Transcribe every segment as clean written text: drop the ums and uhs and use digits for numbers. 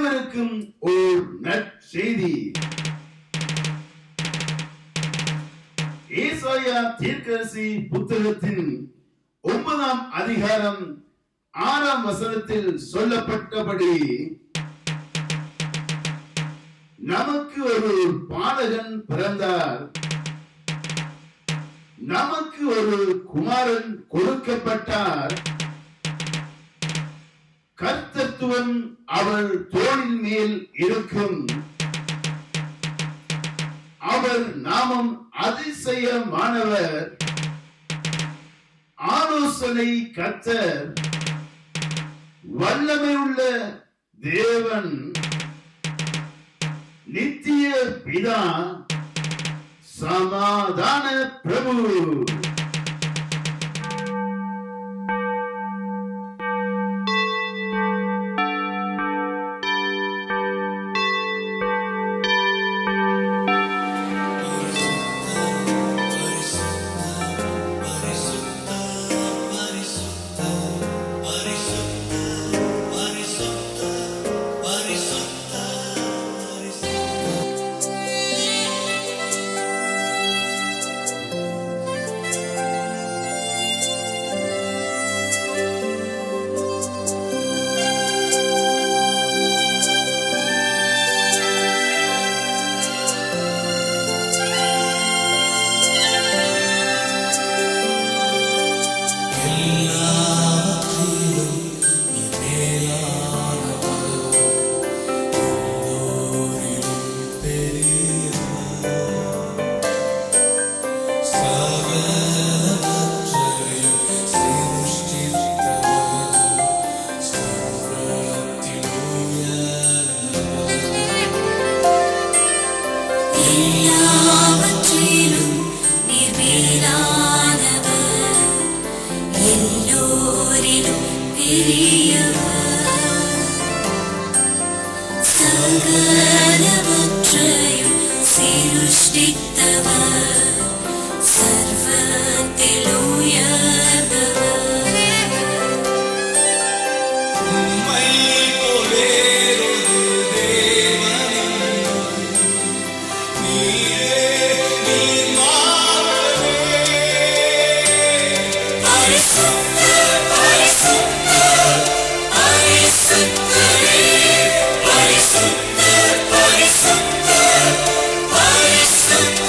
அனைவருக்கும் ஓர் நற்செய்தி. ஏசாயா தீர்க்கதரிசி புத்தகத்தின் 9ஆம் அதிகாரம் 6ஆம் வசனத்தில் சொல்லப்பட்டபடி நமக்கு ஒரு பாலகன் பிறந்தார், நமக்கு ஒரு குமாரன் கொடுக்கப்பட்டார், கர்த்தத்துவம் அவள் தோளின் மேல் இருக்கும், அவர் நாமம் அதிசயமானவர், ஆலோசனை கர்த்தர், வல்லமையுள்ள தேவன், நித்திய பிதா, சமாதான பிரபு. Parisu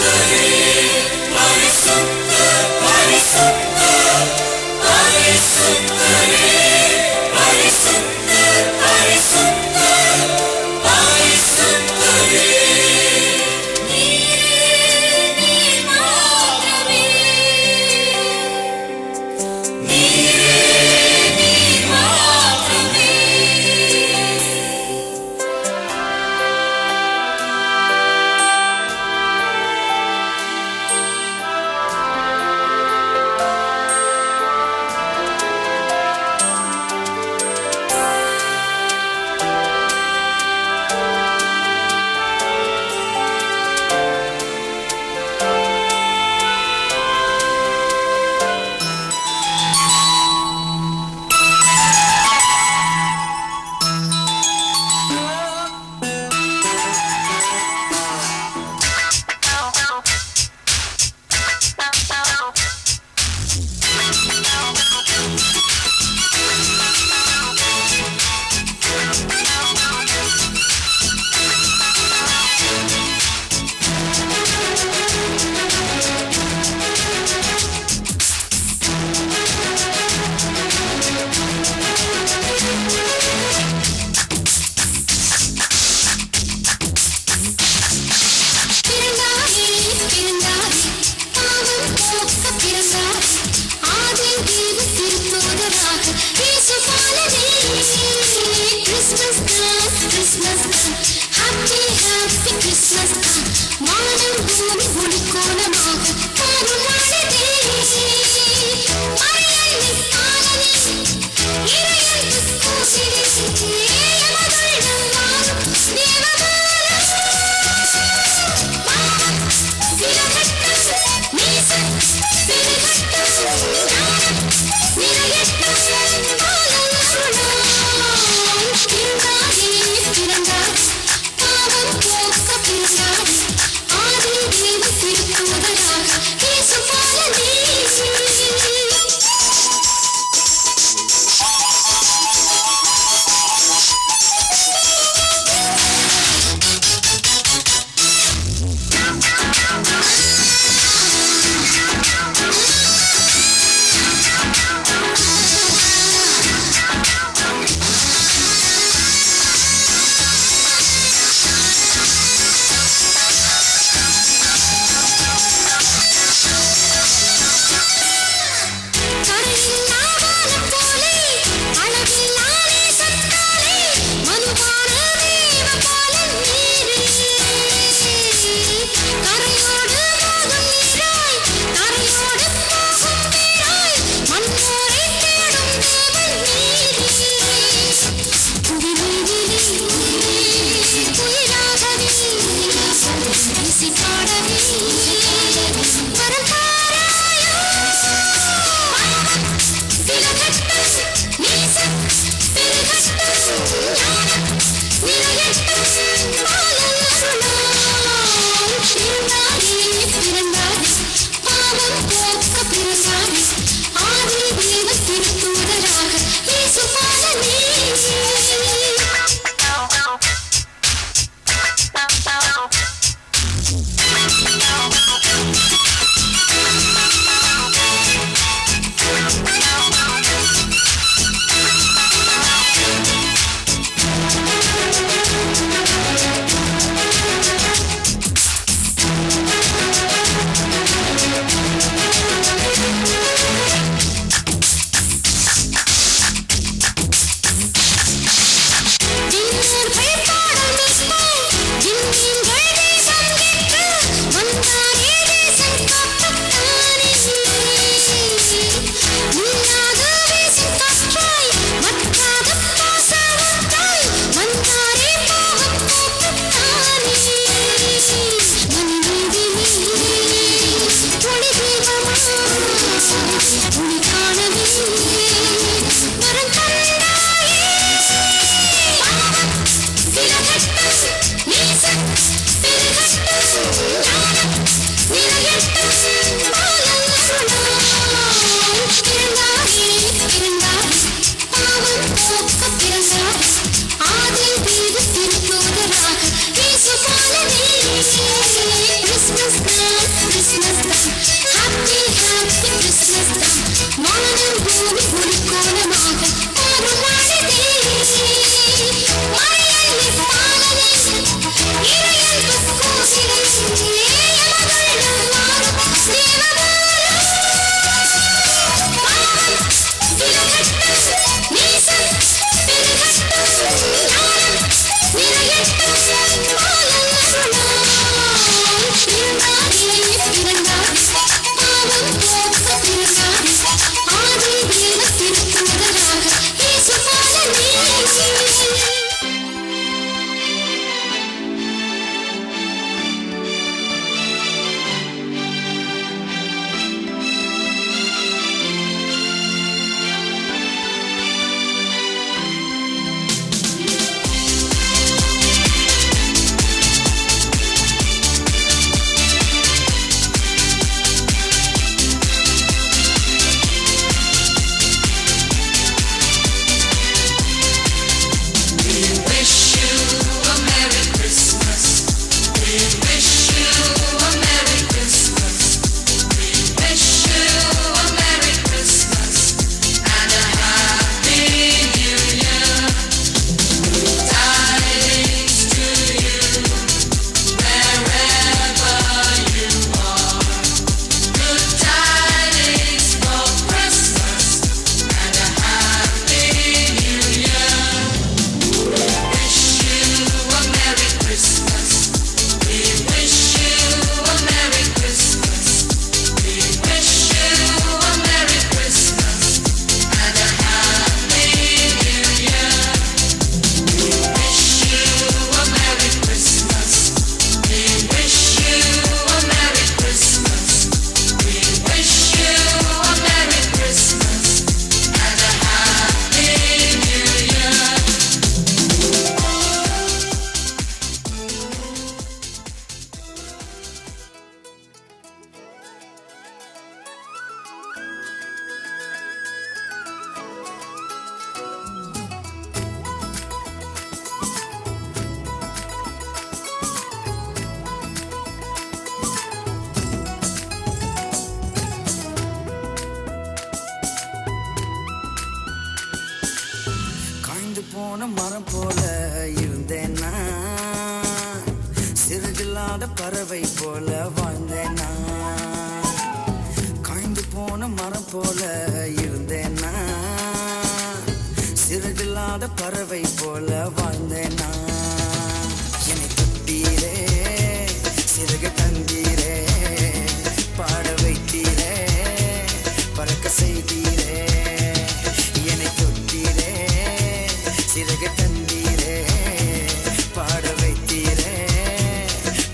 போன மரம் போல இருந்தேன்னா, சிறகில்லாத பறவை போல வாழ்ந்தேன்னா, காய்ந்து போன மரம் போல இருந்தேன்னா, சிறகில்லாத பறவை போல வாழ்ந்தேன்னா, என்னை தொட்டீரே, சிறகு தந்தீரே, பாட வைத்தீரே, பறக்க செய்தீரே, என்னை தொட்டீரே, சிறகு தந்தீரே, பாட வைத்தீரே,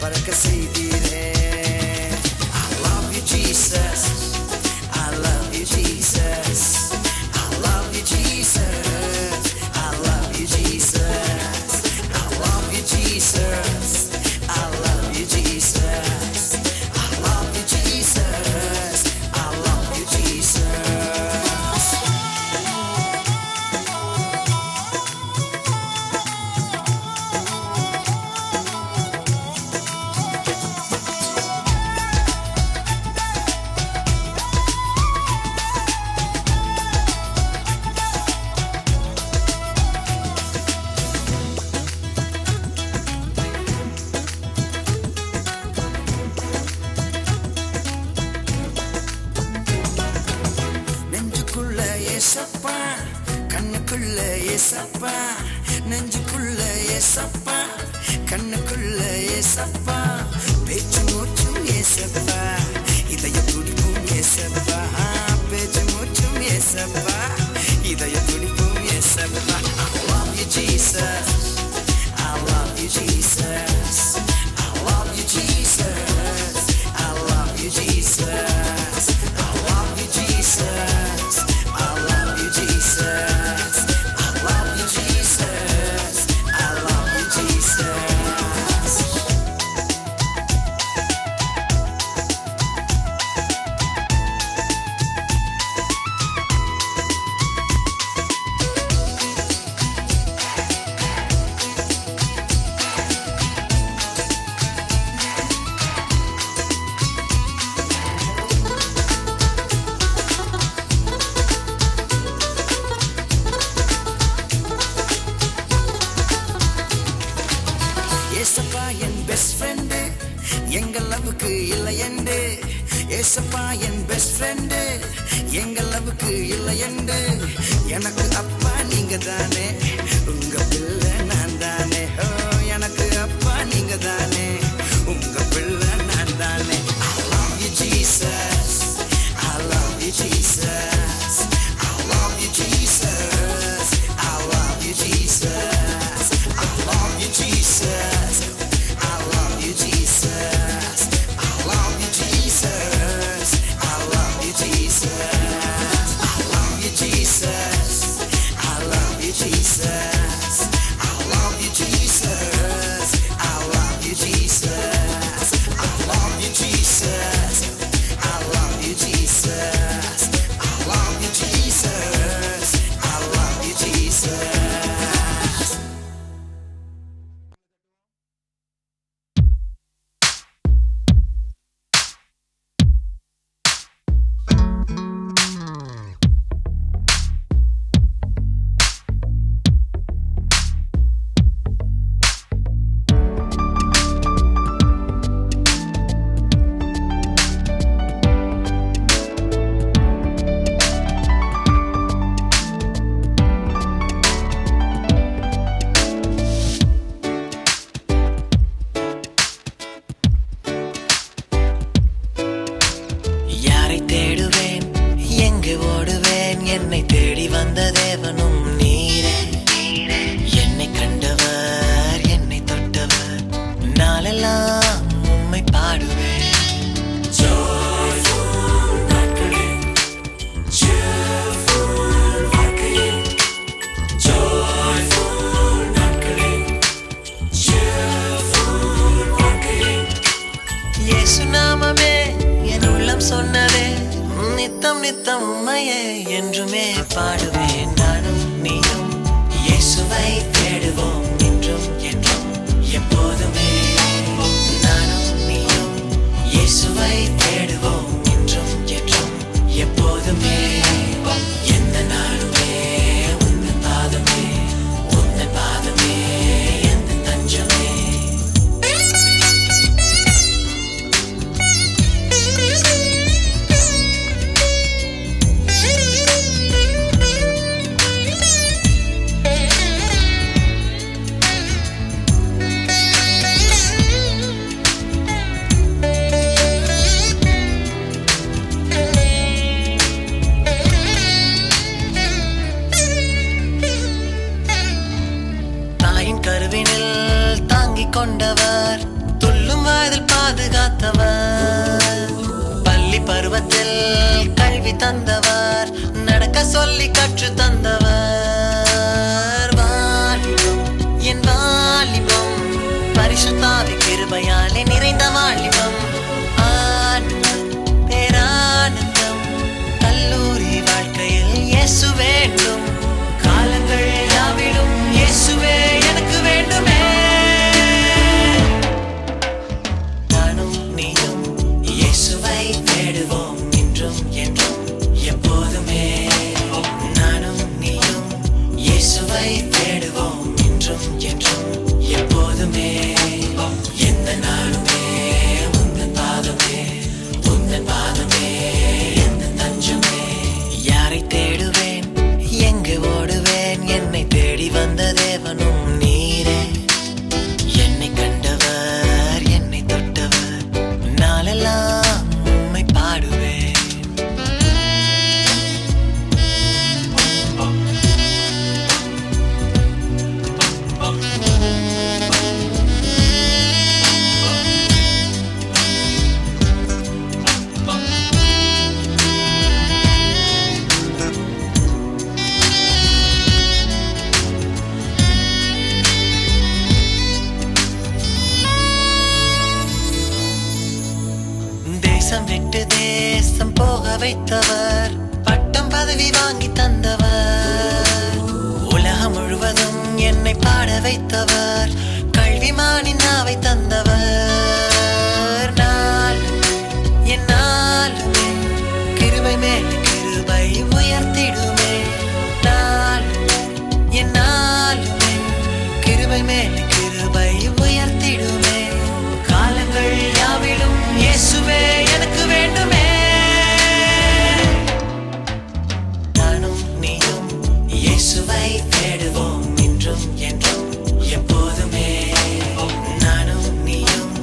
பறக்க செய்தீரே. I love you Jesus, I love you Jesus, I love you Jesus, I love you Jesus, I love you Jesus, I love you Jesus, I love you Jesus, I love you Jesus. நெஞ்சுக்குள்ள ஏசப்பா, கண்ணுக்குள்ள ஏசப்பா, நெஞ்சுக்குள்ள ஏசப்பா, கண்ணுக்குள்ள ஏசப்பா, பேச்சு மூச்சும் ஏசப்பா, இதய துடிப்பும் ஏசப்பா, பேச்சு மூச்சும் ஏசப்பா, இதய துடிப்பும் ஏசப்பா. I love you Jesus, I love you Jesus, I love you Jesus, I love you Jesus, I love you Jesus, I love you Jesus, I love you Jesus, I love you Jesus. ஏசப்பா என் best friend, எங்க லவ்வுக்கு இல்லை என்று, ஏசப்பா என் best friend, எங்க லவ்வுக்கு இல்லை என்று, எனக்கு அப்பா நீங்க தானே, உங்க பிள்ளை நான் தானே, ஓ எனக்கு அப்பா நீங்க தானே, உங்க பிள்ளை நான் தானே. I love you Jesus, I love you Jesus, I love you Jesus, I love you Jesus, I love you Jesus, I love you Jesus, I love you Jesus, I love you Jesus, I love you Jesus, I love you Jesus, I love you Jesus, I love you Jesus, I love you Jesus, I love you Jesus, I love you Jesus, I love you Jesus. யாரை தேடுவேன், எங்கு ஓடுவேன், என்னை தேடி வந்த தேவனும் நீரே, என்னை கண்டவர், என்னை தொட்டவர், நாளெல்லாம் உம்மை பாடுவேன். இயேசு நாமமே என் உள்ளம் சொன்னதே, நித்தம் நித்தம் உம்மையே என்றுமே பாடுவேன். நானும் நீயும் இயேசுவை தேடுவோம், இன்றும் என்றும் எப்போதுமே. நானும் நீயும் இயேசுவை தேடுவோம், இன்றும் என்றும் எப்போதுமே. எந்த நாளுமே உந்தன் பாதமே, உன் சொல்லி கற்று தந்தவர். வாலிபம் என் வாலிபம் பரிசுத்தாவி கிருபையாலே நிறைந்த வாலிபம். ஆனந்தம் பேரானந்தம் கல்லூரி வாழ்க்கையில் இயேசு வேண்டும். காலங்கள் யாவிலும் இயேசுவே எனக்கு வேண்டுமே. நானும் நீயும் இயேசுவை தேடுவோம் இன்றும் என்றும் எப்போதுமே. நானும் நீயும் இயேசுவை தேடுவோம் இன்றும் என்றும் எப்போதுமே. எந்த நாளுமே உந்தன் பாதமே, உந்தன் பாதமே எந்த தஞ்சமே. யாரை தேடுவேன், எங்கு ஓடுவேன், என்னை தேடி வந்த தேவனும் நீரே. என்னை கண்டவர், என்னை தொட்டவர், நாளெல்லாம் உம்மை பாடுவேன். தேசம் விட்டு தேசம் போக வைத்தவர், பட்டம் பதவி வாங்கி தந்தவர். உலகம் முழுவதும் என்னை பாட வைத்தவர், கல்விமானின் நாவை தந்தவர். நாளுமே என்னாலுமே கிருபை மேல் கிருபை உயர்த்திடுமே. நாளுமே என்னாலுமே கிருபை மேல் கிருபை உயர்த்திடுமே. காலங்கள் யாவிலும் இயேசுவே எனக்கு வேண்டுமே. நானும் நீயும் இயேசுவை தேடுவோம் இன்றும் என்றும் எப்போதுமே. நானும் நீயும்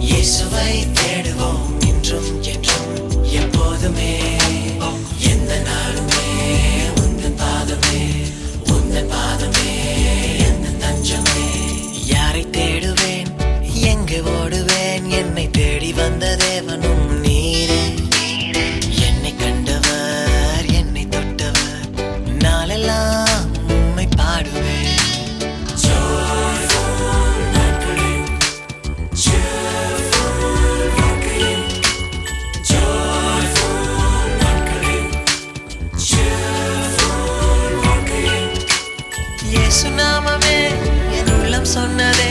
இயேசுவை தேடுவோம் இன்றும் என்றும் எப்போதுமே. எந்த நாளுமே உந்தன் பாதமே, உந்தன் பாதமே எந்த தஞ்சமே. யாரை தேடுவேன், எங்கு ஓடுவேன், என்னை தேடி வந்த தேவனும் நீரே. என்னை கண்டவர், என்னை தொட்டவர், நாளெல்லாம் உம்மை பாடுவேன். இயேசு நாமமே என் உள்ளம் சொன்னதே,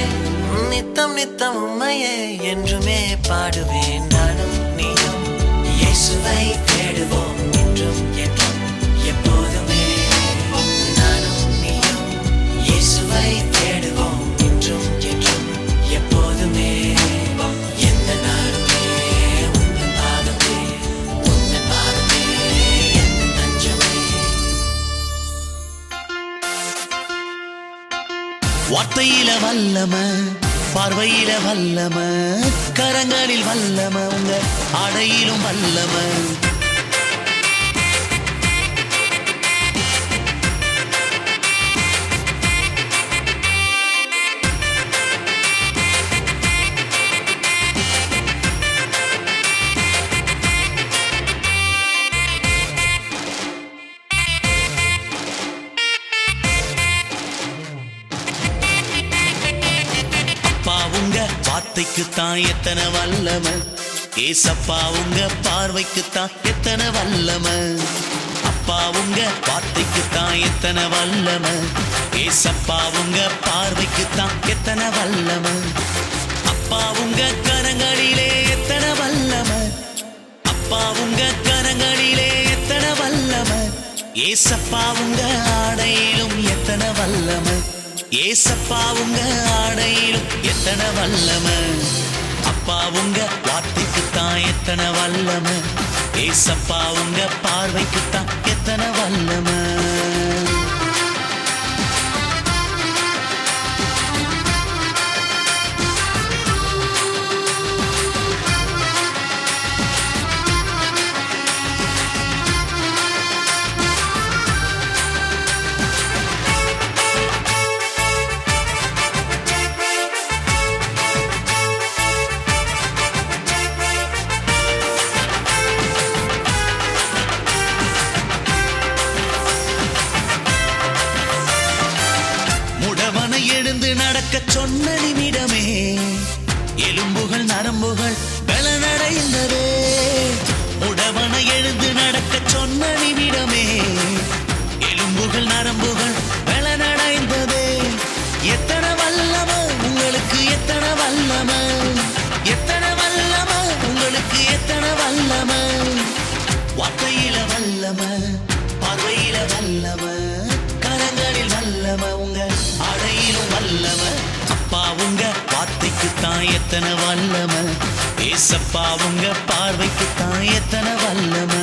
நித்தம் நித்தம் உம்மையே என்றுமே பாடுவேன். நானும் நீயும் இயேசுவை தேடுவோம் இன்றும் என்றும் எப்போதுமே. நானும் நீயும் இயேசுவை தேடுவோம் இன்றும் என்றும் எப்போதுமே. எந்த நாளுமே உந்தன் பாதமே, உந்தன் பாதமே எந்த தஞ்சமே. வார்த்தையில வல்லம, பார்வையில வல்லம, கரங்களில் வல்லம, உங்க ஆடையிலும் வல்லம. வார்த்தைக்குத்தான் எத்தனை வல்லம, ஏசப்பா உங்க பார்வைக்குத்தான் எத்தனை வல்லம. அப்பா உங்க வார்த்தைக்குத்தான் எத்தனை வல்லம, ஏசப்பா உங்க பார்வைக்குத்தான் எத்தனை வல்லம. அப்பா உங்க கரங்களிலே எத்தனை வல்லம, அப்பா உங்க கரங்களிலே எத்தனை வல்லம. ஏசப்பா உங்க ஆடையிலும் எத்தனை வல்லம, ஏசப்பா உங்க ஆடையிலும் எத்தனை வல்லம. அப்பா உங்க வார்த்தைக்குத்தான் எத்தனை வல்லம, ஏசப்பா உங்க பார்வைக்குத்தான் எத்தனை வல்லம. நடக்க சொன்ன நிமிடமே எலும்புகள் நரம்புகள் பலனடைந்ததே. உடவன எழுந்து நடக்க சொன்ன நிமிடமே எலும்புகள் நரம்புகள் பலனடைந்ததே. எத்தனை வல்லம உங்களுக்கு, எத்தனை வல்லம, எத்தனை வல்லம உங்களுக்கு, எத்தனை வல்லம. வார்த்தையில வல்லம, பார்வையில வல்லம, கரங்களில் வல்லம, உங்க அடையிலும் வல்லம. அப்பா உங்க வார்த்தைக்கு தான் எத்தனை வல்லம, ஏசப்பா உங்க பார்வைக்கு தான் எத்தனை வல்லம.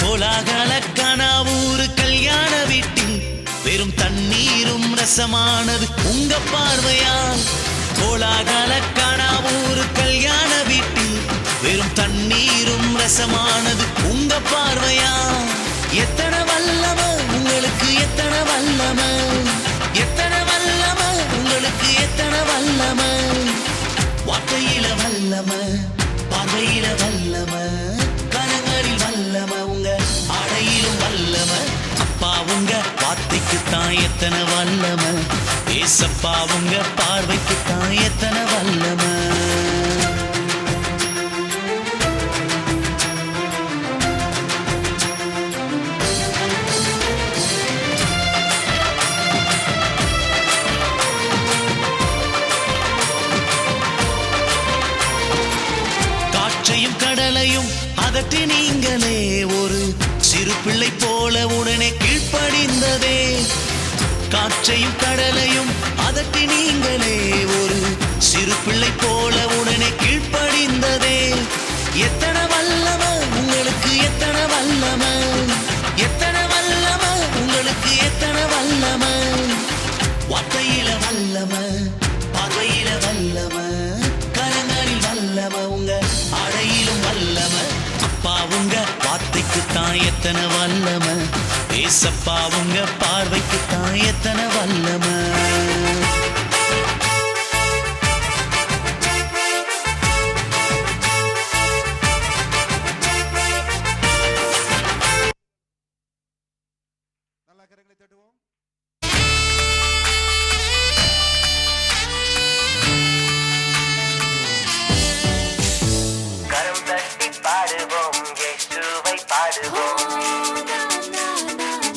கோலாகலக்கான ஊரு கல்யாண வீட்டில் வெறும் தண்ணீரும் ரசமானது உங்க பார்வையால். கோலாகலக்கான ஊரு கல்யாண வீட்டில் வெறும் தண்ணீரும் ரசமானது உங்க பார்வையால். எத்தனை வல்லம உங்களுக்கு, எத்தனை வல்லம, எத்தனை வல்லம உங்களுக்கு, எத்தனை வல்லம. வார்த்தையில வல்லம, பார்வையில வல்லம, கரங்களில் வல்லம, உங்க அடையிலும் வல்லம. அப்பா உங்க வார்த்தைக்கு தான் எத்தனை வல்லம, ஏசப்பா உங்க பார்வைக்கு தான் எத்தனை வல்லம. காற்றையும் கடலையும் அதட்டி நீங்களே ஒரு சிறு பிள்ளை போல உடனே கீழ்ப்படிந்ததே. காற்றையும் கடலையும் அதட்டி நீங்களே ஒரு சிறு பிள்ளை போல உடனே கீழ்ப்படிந்ததே. எத்தனை வல்லம உங்களுக்கு, எத்தனை வல்லம, எத்தனை வல்லம உங்களுக்கு, எத்தனை வல்லம. வார்த்தையில வல்லம, பார்வையில வல்லம, கரங்களில் வல்லம, உங்க அடையிலும் வல்லம. அப்பா உங்க வார்த்தைக்கு தான் எத்தனை வல்லம, ஏசப்பா உங்க பார்வைக்கு தான் எத்தனை வல்லம. கரம் தட்டி பாடுவோம், இயேசுவை பாடுவோம்.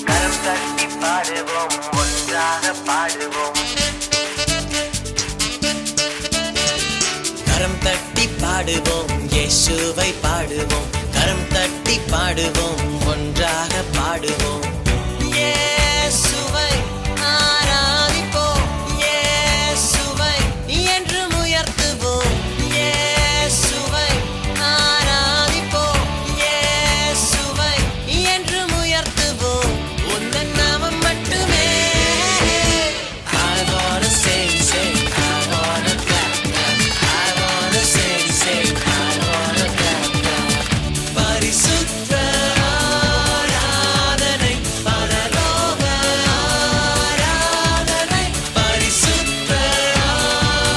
கரம் தட்டி பாடுவோம், ஒன்றாக பாடுவோம். கரம் தட்டி பாடுவோம், இயேசுவை பாடுவோம். கரம் தட்டி பாடுவோம், ஒன்றாக பாடுவோம். இயேசுவை ஆராதிப்போம், இயேசுவை என்றும் உயர்த்துவோம். இயேசுவை ஆராதிப்போம், இயேசுவை என்றும் உயர்த்துவோம். உந்தன் நாமம் மட்டுமே. I wanna sing, sing, I wanna clap, clap. I wanna sing, sing, I wanna clap, clap. பரிசுத்த ஆராதனை, பரலோக ஆராதனை. பரிசுத்த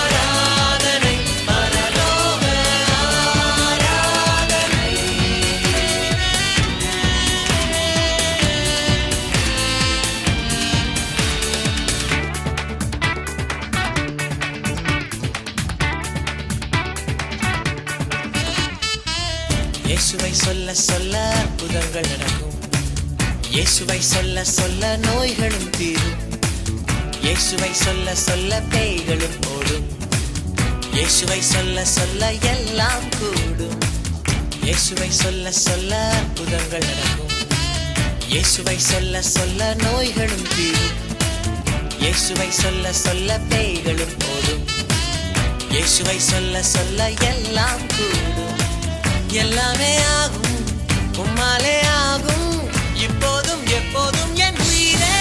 ஆராதனை, பரலோக ஆராதனை. இயேசுவை சொல்ல சொல்ல அற்புதங்கள் நடக்கும். இயேசுவை சொல்ல சொல்ல நோய்களும் தீரும். இயேசுவை சொல்ல சொல்ல பேய்களும் ஓடும். இயேசுவை சொல்ல சொல்ல எல்லாம் கூடும். இயேசுவை சொல்ல சொல்ல அற்புதங்கள் நடக்கும். இயேசுவை சொல்ல சொல்ல நோய்களும் தீரும். இயேசுவை சொல்ல சொல்ல பேய்களும் ஓடும். இயேசுவை சொல்ல சொல்ல எல்லாம் கூடும். எல்லாமே ஆகும், உம்மாலே ஆகும், இப்போதும் எப்போதும் என் உயிரே.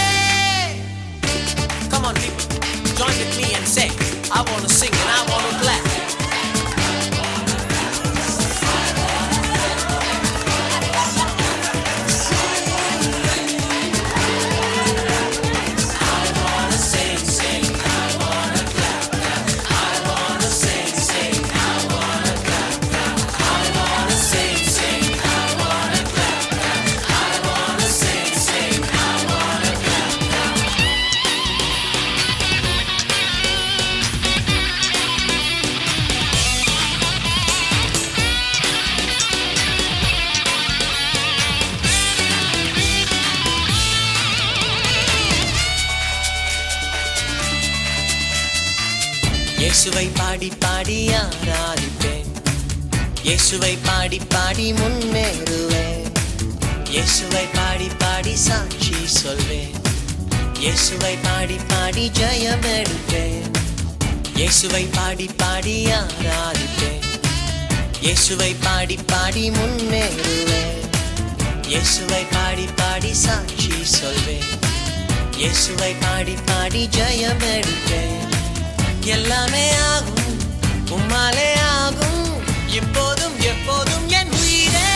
Come on people, join with me and say, I want to sing and I want to clap. இயேசுவை பாடி பாடி ஆராதிப்பேன், இயேசுவை பாடி பாடி முன்னேறுவேன், இயேசுவை பாடி பாடி சாட்சி சொல்வேன், இயேசுவை பாடி பாடி ஜெயம் எடுப்பேன், இயேசுவை பாடி பாடி ஆராதிப்பேன், இயேசுவை பாடி பாடி முன்னேறுவேன், இயேசுவை பாடி பாடி சாட்சி சொல்வேன், இயேசுவை பாடி பாடி ஜெயம் எடுப்பேன். எல்லாமே ஆகும், உம்மாலே ஆகும், இப்போதும் எப்போதும் என் உயிரே.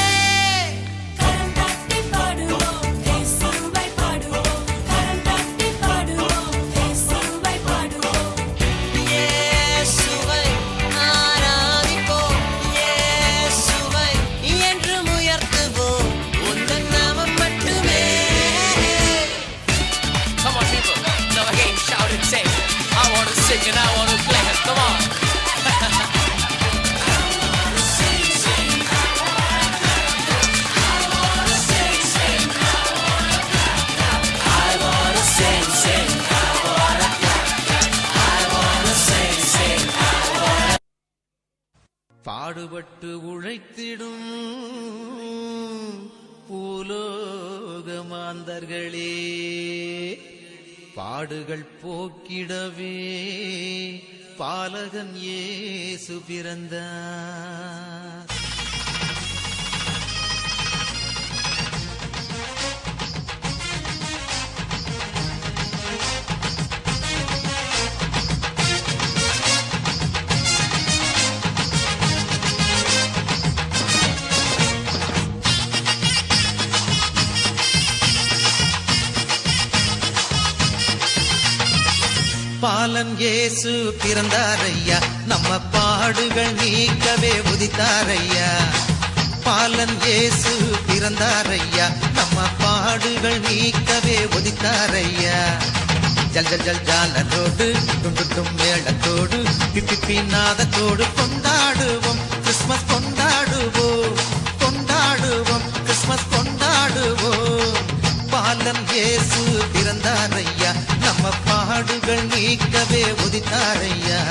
கரம் தட்டி பாடுவோம், இயேசுவை பாடுவோம். கரம் தட்டி பாடுவோம், இயேசுவை பாடுவோம். இயேசுவை ஆராதிப்போம், இயேசுவை என்றும் உயர்த்துவோம், உந்தன் நாமம் மட்டுமே. Come on people, now again shout and say, I want to sing and I want to play. Come on. பாடுபட்டு உழைத்திடும் பூலோக மாந்தர்களே, பாடுகள் போக்கிடவே பாலகன் இயேசு பிறந்தார். பாலன் இயேசு பிறந்தாரையா, நம்ம பாடுகள் நீக்கவே உதித்தாரையா. பாலன் இயேசு பிறந்தாரையா, நம்ம பாடுகள் நீக்கவே உதித்தாரையா. ஜல் ஜல் ஜல் ஜாலத்தோடு துண்டு மேளத்தோடு பிப்பி நாதத்தோடு கொண்டாடுவோம், கிறிஸ்மஸ் கொண்டாடுவோம், கொண்டாடுவோம், கிறிஸ்மஸ் கொண்டாடுவோம். பாலன் இயேசு பிறந்தாரையா, நம்ம பாடுகள் நீக்கவே உதித்தாரையா.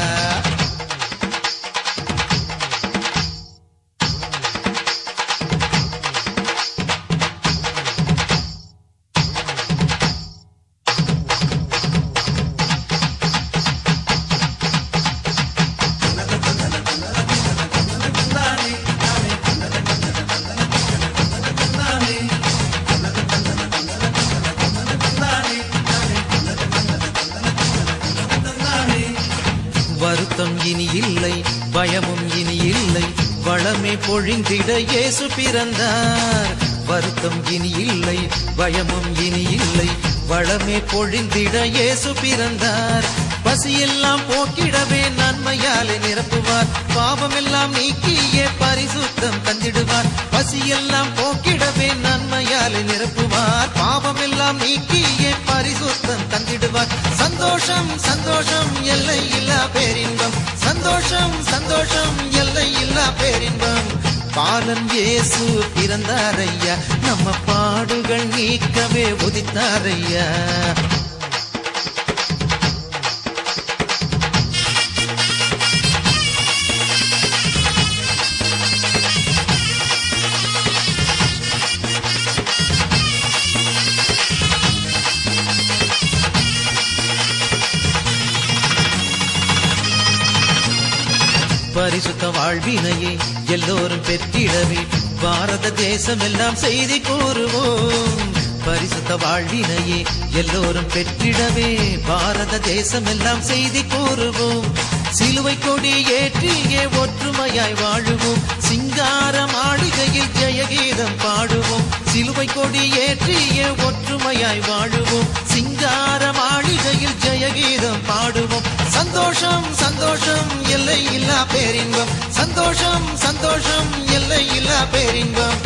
வருத்தம் இனி இல்லை, பயமும் இனி இல்லை, வளமே பொழிந்திட இயேசு பிறந்தார். வருத்தம் இனி இல்லை, பயமும் இனி இல்லை, வளமே பொழிந்திட இயேசு பிறந்தார். பசியெல்லாம் போக்கிடவே நன்மையாலே நிரப்புவார், பாவமெல்லாம் நீக்கியே பரிசுத்தம் தந்திடுவார். பசியெல்லாம் போக்கிடவே நன்மையாலே நிரப்புவார், பாவமெல்லாம் நீக்கியே பரிசுத்தம் தந்திடுவார். சந்தோஷம் சந்தோஷம் எல்லை இல்லா பேரின்பம், சந்தோஷம் சந்தோஷம் எல்லை இல்லா பேரின்பம். பாலன் இயேசு பிறந்தாரையா, நம்ம பாடுகள் நீக்கவே உதித்தாரையா. பரிசுத்த வாழ்வினையே எல்லோரும் பெற்றிடவே பாரத தேசம் எல்லாம் செய்தி கூறுவோம். பரிசுத்த வாழ்வினையே எல்லோரும் பெற்றிடவே பாரத தேசம் எல்லாம் செய்தி கூறுவோம். சிலுவை கொடி ஏற்றியே ஒற்றுமையாய் வாழுவோம், சிங்கார மாளிகையில் ஜெயகீதம் பாடுவோம். சிலுவை கொடி ஏற்றியே ஒற்றுமையாய் வாழுவோம், சிங்கார மாளிகையில் ஜெயகீதம் பாடுவோம். சந்தோஷம் சந்தோஷம் எல்லை இல்லா பேரின்பம், சந்தோஷம் சந்தோஷம் எல்லை இல்லா பேரின்பம்.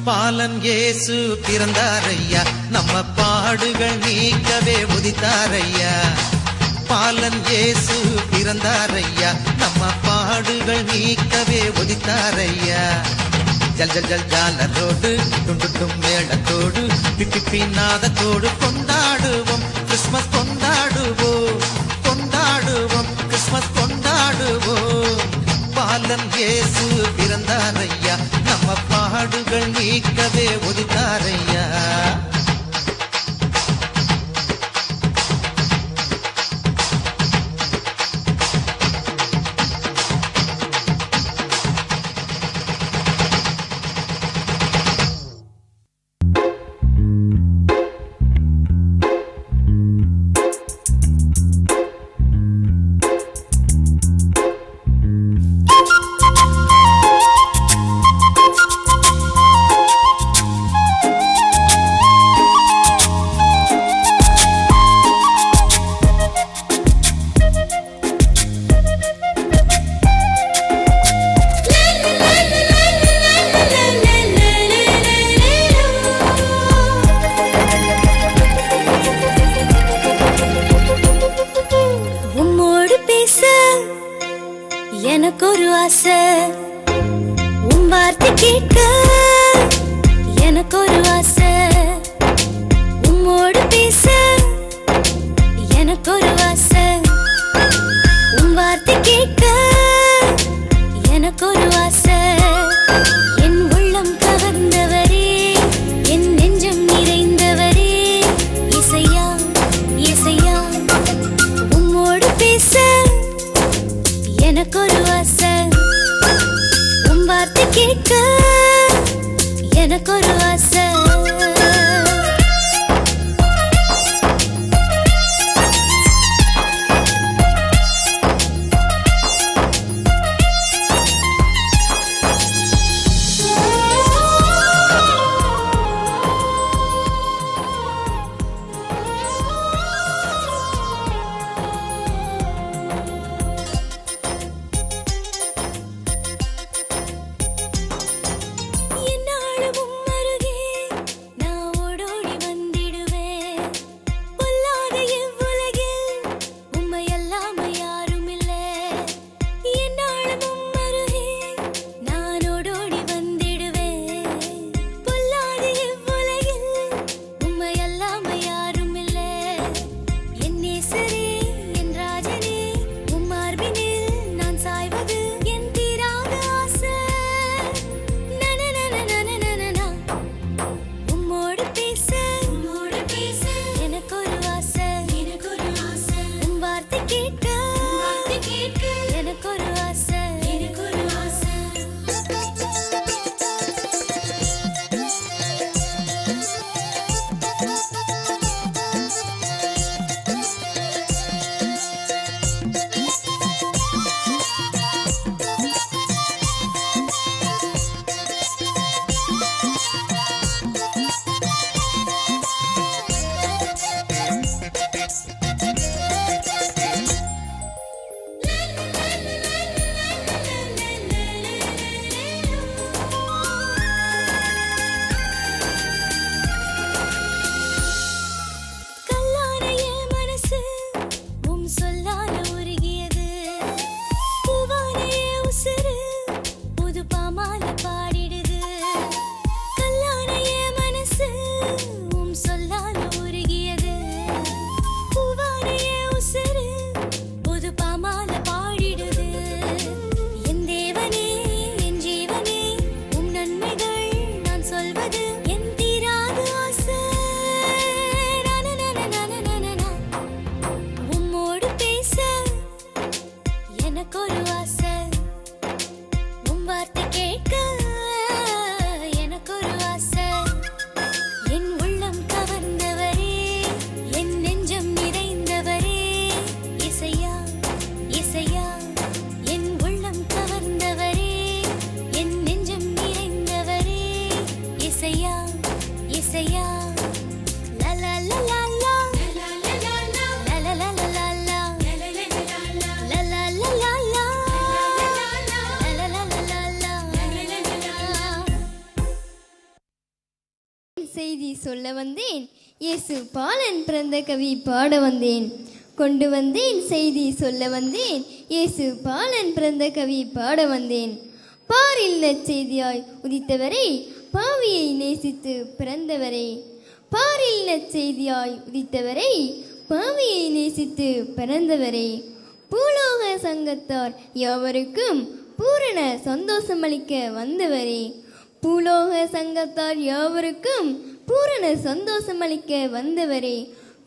பாலன் இயேசு பிறந்தாரையா, நம்ம பாடுகள் நீக்கவே உதித்தாரையா. பாலன் இயேசு பிறந்தாரையா, நம்ம பாடுகள் நீக்கவே உதித்தாரையா. ஜல் ஜல் ஜல் ஜாலத்தோடு துண்டு மேளத்தோடு பிப்பி நாதத்தோடு கொண்டாடுவோம், கிறிஸ்மஸ் கொண்டாடுவோம், கொண்டாடுவோம், கிறிஸ்மஸ் கொண்டாடுவோம். ஆசை உன் வார்த்தை கேட்க எனக்கு ஒரு ஆசை உம்மோடு பேச எனக்கு ஒரு ஆசை உன் வார்த்தை கேட்க எனக்கு ஒரு ஆசை என் உள்ளம் கவர்ந்தவரே என் நெஞ்சம் நிறைந்தவரே இசையா இசையா உம்மோடு பேச எனக்கு ஒரு ஆசை உன் வார்த்தை கேட்க எனக்கு ஒரு ஆசை செய்தி சொல்ல வந்தேன், இயேசு பாலன் பிறந்த கவி பாட வந்தேன். கொண்டு வந்தேன் செய்தி சொல்ல வந்தேன், இயேசு பாலன் பிறந்த கவி பாட வந்தேன். பாரில் நற்செய்தியாய் உதித்தவரே, பாவியை நேசித்து பிறந்தவரே. பாரில் நற்செய்தியாய் உதித்தவரே, பாவியை நேசித்து பிறந்தவரே. பூலோக சங்கத்தார் யாவருக்கும் பூரண சந்தோஷமளிக்க வந்தவரே. பூலோக சங்கத்தார் யாவருக்கும் பூரண சந்தோஷமளிக்க வந்தவரே.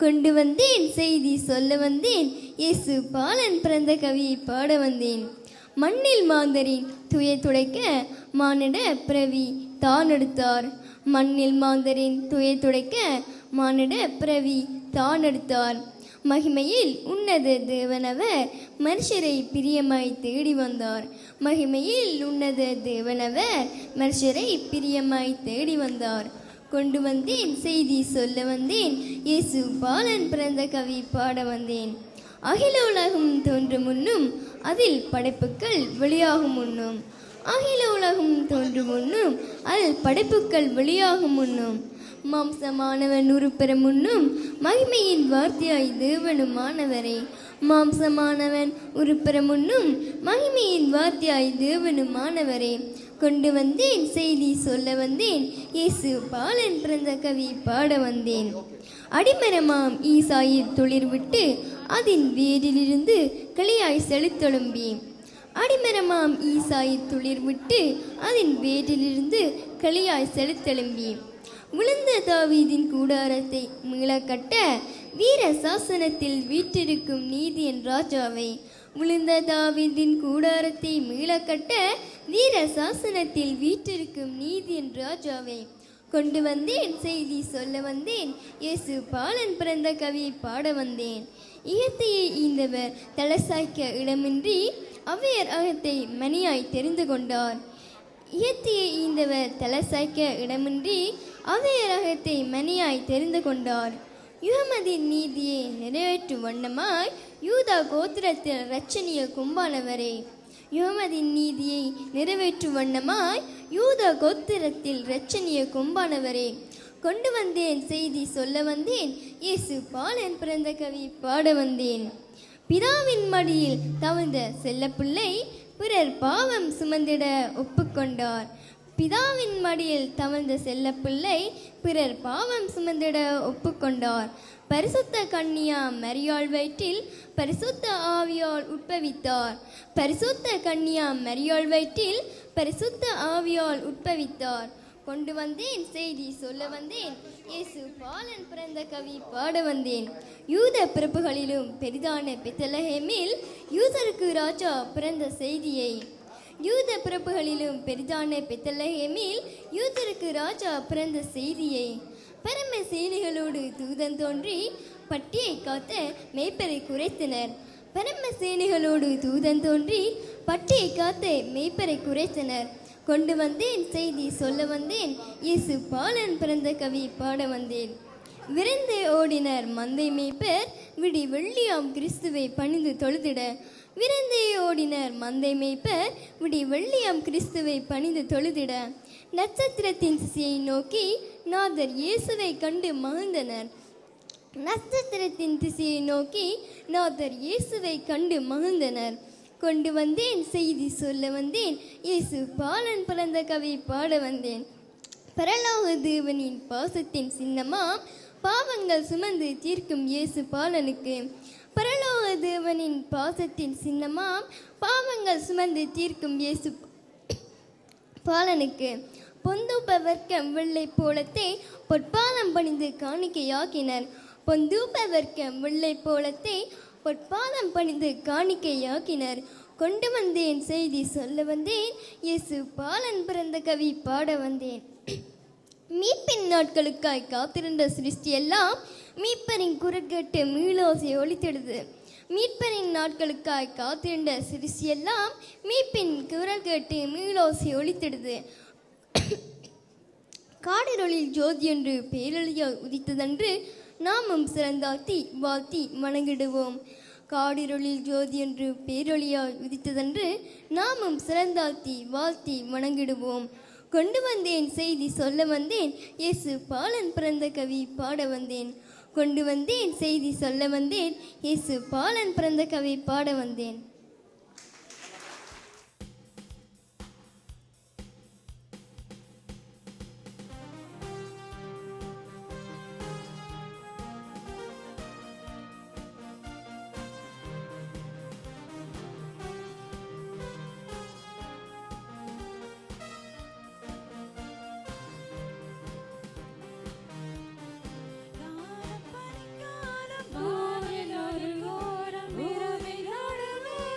கொண்டு வந்தேன் செய்தி சொல்ல வந்தேன், இயேசு பாலன் பிறந்த கவியை பாட வந்தேன். மண்ணில் மாந்தரின் துய துடைக்க மானிட பிறவி தான் எடுத்தார். மண்ணில் மாந்தரின் துய துடைக்க மானிட பிறவி தான் எடுத்தார். மகிமையில் உன்னத தேவனவர் மனுஷரை பிரியமாய் தேடி வந்தார். மகிமையில் உன்னத தேவனவர் மனுஷரை பிரியமாய் தேடி வந்தார். கொண்டு வந்தேன் செய்தி சொல்ல வந்தேன், இயேசு பாலன் பிறந்த கவி பாட வந்தேன். அகில உலகம் தோன்றும் முன்னும் அதில் படைப்புக்கள் வெளியாகும் முன்னும். அகில உலகம் தோன்றும் முன்னும் அதில் படைப்புக்கள் வெளியாகும் முன்னும் மாம்சமானவன் உருப்பெற முன்னும் மகிமையின் வார்த்தையாய் தேவனுமானவரே. மாம்சமானவன் உருப்பெற முன்னும் மகிமையின் வார்த்தையாய் தேவனுமானவரே. கொண்டு வந்தேன் செய்தி சொல்ல வந்தேன், இயேசு பாலன் பிறந்த கவி பாட வந்தேன். அடிமரமாம் ஈசாயில் துளிர் விட்டு அதன் வேரிலிருந்து கிளையாய் செழித்தொழும்பி. அடிமரமாம் ஈசாயில் துளிர் விட்டு அதன் வேரிலிருந்து கிளையாய் செழித்தெழும்பி. விழுந்த தாவீதின் கூடாரத்தை மீள கட்ட வீர சாசனத்தில் வீற்றிருக்கும் நீதியின் ராஜாவை. விழுந்த தாவீதின் கூடாரத்தை மீள கட்ட வீர சாசனத்தில் வீற்றிருக்கும் நீதியின் ராஜாவை. கொண்டு வந்தேன் செய்தி சொல்ல வந்தேன், இயேசு பாலன் பிறந்த கவி பாட வந்தேன். இகத்தையை ஈந்தவர் தலசாய்க்க இடமின்றி அவ்வையர் அகத்தை மணியாய் தெரிந்து கொண்டார். இயத்தியை ஈந்தவர் தலசாய்க்க இடமின்றி அவ்வையர் அகத்தை மணியாய் தெரிந்து கொண்டார். யுகமதின் நீதியை நிறைவேற்றும் வண்ணமாய் யூதா கோத்திரத்தில் இரட்சணிய கும்பானவரே. யுகமதின் நீதியை நிறைவேற்றும் வண்ணமாய் யூதா கோத்திரத்தில் இரட்சணிய கும்பானவரே. கொண்டு வந்தேன் செய்தி சொல்ல வந்தேன், இயேசு பாலன் பிறந்த கவி பாட வந்தேன். பிதாவின் மடியில் தவழ்ந்த செல்லப்பிள்ளை பிறர் பாவம் சுமந்திட ஒப்புக்கொண்டார். பிதாவின் மடியில் தவழ்ந்த செல்லப்பிள்ளை பிறர் பாவம் சுமந்திட ஒப்புக்கொண்டார். பரிசுத்த கன்னியா மரியாள் வயிற்றில் பரிசுத்த ஆவியால் உட்பவித்தார். பரிசுத்த கன்னியா மரியாள் வயிற்றில் பரிசுத்த ஆவியால் உட்பவித்தார். கொண்டு வந்தேன் செய்தி சொல்ல வந்தேன், இயேசு பாலன் பிறந்த கவி பாட வந்தேன். யூத பிறப்புகளிலும் பெரிதான பெத்லகேமில் யூதருக்கு ராஜா பிறந்த செய்தியை. யூத பிறப்புகளிலும் பெரிதான பெத்லகேமில் யூதருக்கு ராஜா பிறந்த செய்தியை. பரம சேனைகளோடு தூதன் தோன்றி பட்டியை காத்த மேய்ப்பரை குறைத்தனர். பரம சேனைகளோடு தூதன் தோன்றி பட்டியை காத்த மேய்ப்பரை குறைத்தனர். கொண்டு வந்தேன் செய்தி சொல்ல வந்தேன், இயேசு பாலன் பிறந்த கவி பாட வந்தேன். விரைந்து ஓடினர் மந்தை மேய்ப்பர் விடி வெள்ளியாம் கிறிஸ்துவை பணிந்து தொழுதிட. விரைந்தே ஓடினர் மந்தை மேய்ப்பர் விடி வெள்ளியாம் கிறிஸ்துவை பணிந்து தொழுதிட. நட்சத்திரத்தின் திசையை நோக்கி நாதர் இயேசுவை கண்டு மகிழ்ந்தனர். நட்சத்திரத்தின் திசையை நோக்கி நாதர் இயேசுவை கண்டு மகிழ்ந்தனர். கொண்டு வந்தேன் செய்தி சொல்ல வந்தேன், இயேசு பாலன் பிறந்த கவி பாட வந்தேன். பரலோக தேவனின் பாசத்தின் சின்னமாம் பாவங்கள் சுமந்து தீர்க்கும் இயேசு பாலனுக்கு. பரலோக தேவனின் பாசத்தின் சின்னமாம் பாவங்கள் சுமந்து தீர்க்கும் இயேசு பாலனுக்கு. பொந்தூப வர்க்கம் வெள்ளை போலத்தை பொற்பாலம் பணிந்து காணிக்கையாக்கினர். பொந்தூப வர்க்கம் வெள்ளை போலத்தை பொற்பாலம் பணிந்து காணிக்கையாக்கினர். கொண்டு வந்தேன் செய்தி சொல்ல வந்தேன், இயேசு பாலன் பிறந்த கவி பாட வந்தேன். மீட்பின் நாட்களுக்காய் காத்திருந்த சிருஷ்டியெல்லாம் மீட்பரின் குரல் கேட்டு மீளோசை ஒலித்திடுது. மீட்பரின் நாட்களுக்காய் காத்திருந்த சிருஷ்டியெல்லாம் மீட்பின் குரல் கேட்டு மீளோசை ஒலித்திடுது. காடிரொளில் ஜோதி என்று பேரொழியால் உதித்ததன்று நாமும் சிறந்தாத்தி வாழ்த்தி வணங்கிடுவோம். காடிரொளில் ஜோதி என்று பேரொழியால் உதித்ததன்று நாமும் சிறந்தாத்தி வாழ்த்தி வணங்கிடுவோம். கொண்டு வந்தேன் செய்தி சொல்ல வந்தேன், இயேசு பாலன் பிறந்த கவி பாட வந்தேன். கொண்டு வந்தேன் செய்தி சொல்ல வந்தேன், இயேசு பாலன் பிறந்த கவி பாட வந்தேன். ஒரு கோரம் இரவின் நடுவே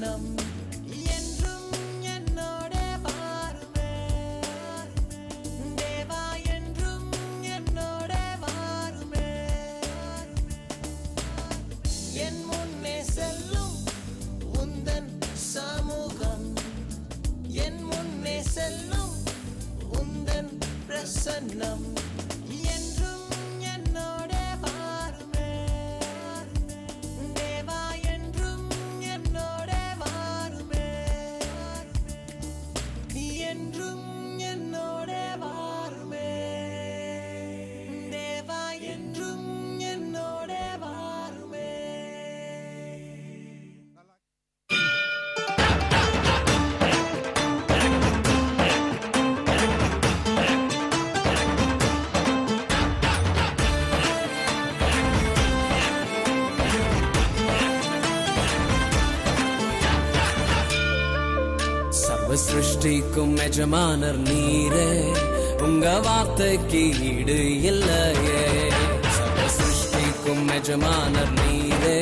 பிரசன்னம் என்றும் என்னோட வாருமே தேவா என்றும் என்னோட வாருமே என் முன்னே செல்லும் உந்தன் சமூகம் என் முன்னே செல்லும் உந்தன் பிரசன்னம் என்றும் என்னோட வாருமே தேவா என்றும் என்னோட வாருமே நீ என்றும் என்னோட வாருமே தேவா என்றும் என்னோட வாருமே. சர்வ சிருஷ்டிக்கும் எஜமானர் நீரே உங்க வார்த்தைக்கு ஈடு இல்லையே சர்வ சிருஷ்டிக்கும் எஜமானர் நீரே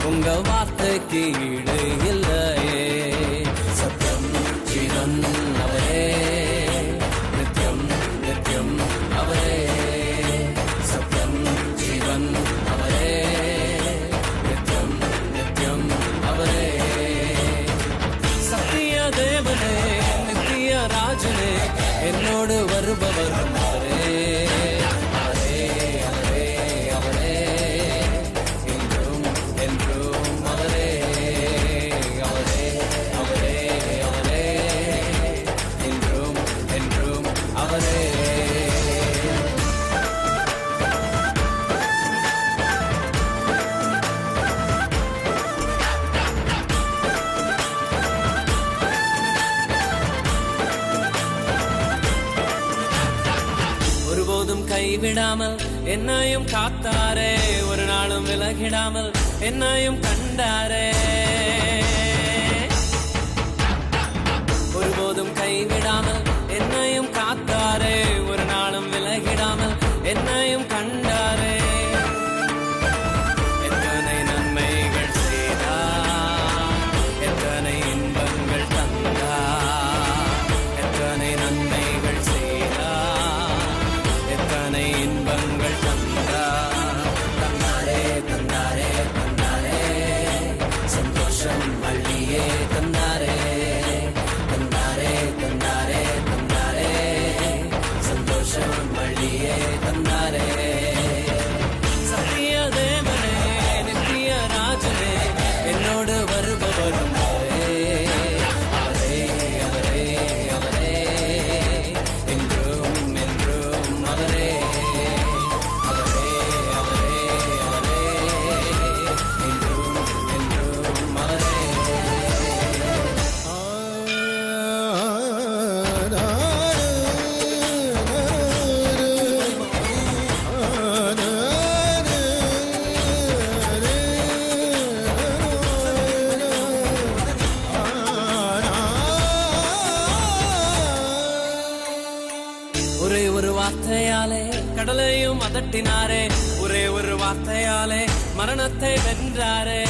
உங்க வார்த்தைக்கு ஈடு இல்லையே சத்யம் ஜீவன் அவரே நித்யம் நித்யம் அவரே சத்யம் ஜீவன் அவரே நித்யம் நித்யம் அவரே சத்திய தேவனே நித்திய ராஜனே என்னோடு வருபவர் அவரே அவரே அவரே அவரே என்றும் என்றும் அவரே அவரே அவரே அவரே என்றும் என்றும் அவரே. ஒருபோதும் கைவிடாமல் என்னையும் காத்தாரே ஒரு நாளும் விலகிடாமல் என்னையும் கண்டாரே ஒருபோதும் கைவிடாமல் என்னையும் காத்தாரே ஒரு நாளும் விலகிடாமல் என்னையும் கண்டாரே எத்தனை நன்மைகள் செய்தார் எத்தனை இன்பங்கள் தந்தார் எத்தனை நன்மைகள் செய்தார் எத்தனை இன்பங்கள் தந்தார் தந்தாரே தந்தாரே தந்தாரே சந்தோஷம் அள்ளியே தந்தாரே தந்தாரே தந்தாரே தந்தாரே சந்தோஷம் அள்ளியே தந்தாரே சத்திய தேவனே நித்திய ராஜனே என்னோடு வருபவரும் அவரே அவரே அவரே அவரே என்றும் என்றும் அவரே அவரே அவரே அவரே என்றும் என்றும் அவரே. ஒரே ஒரு வார்த்தையாலே கடலையும் அதட்டினாரே ஒரே ஒரு வார்த்தையாலே மரணத்தை வென்றாரே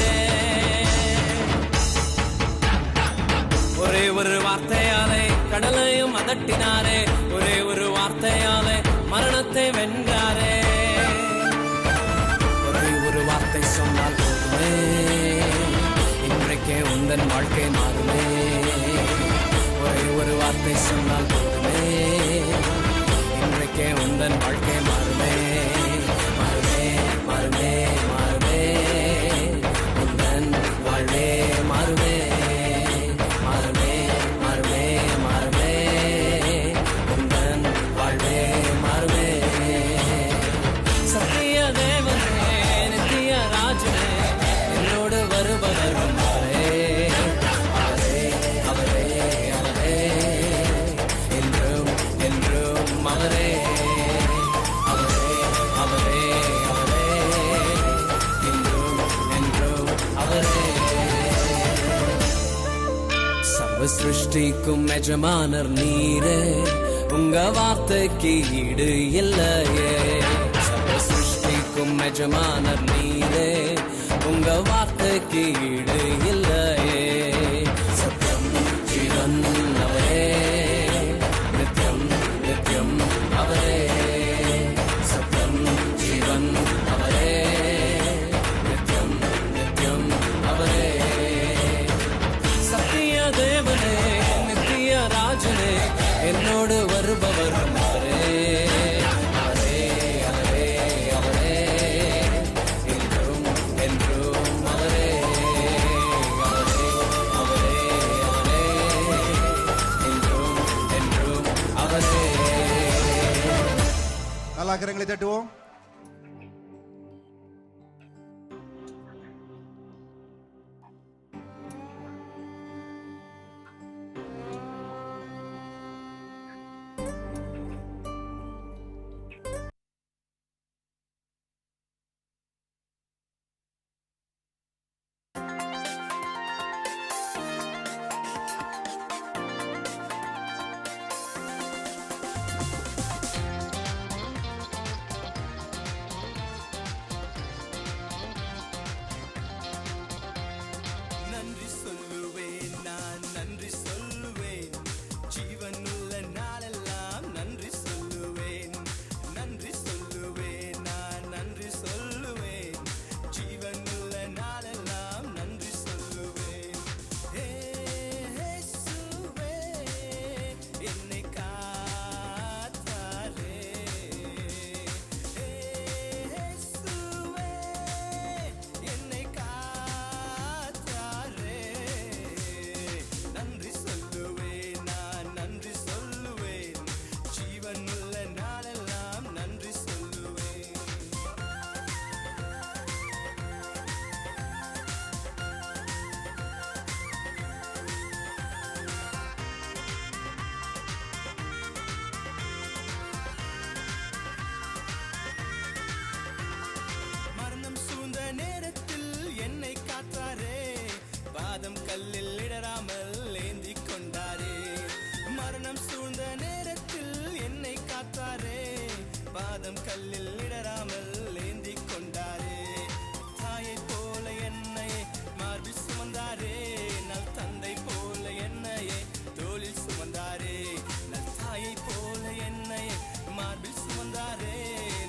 ஒரே ஒரு வார்த்தையாலே கடலையும் அதட்டினாரே ஒரே ஒரு வார்த்தையாலே மரணத்தை வென்றாரே ஒரே ஒரு வார்த்தை சொன்னால் போதுமே இன்றைக்கே உந்தன் வாழ்க்கை மாறுமே ஒரே ஒரு வார்த்தை சொன்னால் போதுமே இன்றைக்கே உந்தன் வாழ்க்கை மாறுமே மாறுமே மாறுமே மாறுமே உந்தன் வாழ்வே மாறுமே மாறுமே மாறுமே மாறுமே உந்தன் வாழ்வே மாறுமே சத்திய தேவனே நித்திய ராஜனே என்னோடு வருபவர் அவரே அவரே அவரே அவரே என்றும் என்றும் அவரே அவரே அவரே அவரே என்றும் என்றும் அவரே. சர்வ சிருஷ்டிக்கும் எஜமானர் நீரே உங்க வார்த்தைக்கு ஈடு இல்லையே சர்வ சிருஷ்டிக்கும் எஜமானர் நீரே உங்க வார்த்தைக்கு ஈடு இல்லையே. சத்தியம் ஜீவன் அவரே, நித்தியம் நித்தியம் அவரே. சத்தியம் ஜீவன் அவரே, நித்தியம் நித்தியம் அவரே. சத்திய தேவனே, நித்திய ராஜனே, என்னோடு வருபவர் அவரே. அவரே அவரே அவரே, என்றும் என்றும் அவரே. அவரே அவரே அவரே, என்றும் என்றும் அவரே. நல்லா கரங்களை தட்டுவோம். நன்றி சொல்லுவேன், நான் நன்றி சொல்லுவேன். ஜீவனுள்ள நாளெல்லாம் நன்றி சொல்லுவேன். நன்றி சொல்லுவேன், நான் நன்றி சொல்லுவேன். ஜீவனுள்ள நாளெல்லாம் நன்றி சொல்லுவேன். இயேசுவே, என்னை காத்தாரே. இயேசுவே, என்னை காத்தாரே. நன்றி சொல்லுவேன், நான் நன்றி சொல்லுவேன். ஜீவனுள்ள நாளெல்லாம் நன்றி சொல்லுவேன். மரணம் சூழ்ந்த நேரத்தில் என்னை காத்தாரே. பாதம் கல்லில் இடராமல் ஏந்தி கொண்டாரே. மரணம் சூழ்ந்த நேரத்தில் என்னை காத்தாரே. பாதம் கல்லில் இடராமல் ஏந்தி கொண்டாரே. தாயை போல என்னையே மார்பில் சுமந்தாரே. நல் தந்தை போல என்னையே தோளில் சுமந்தாரே. நல் தாயை போல என்னையே மார்பில் சுமந்தாரே.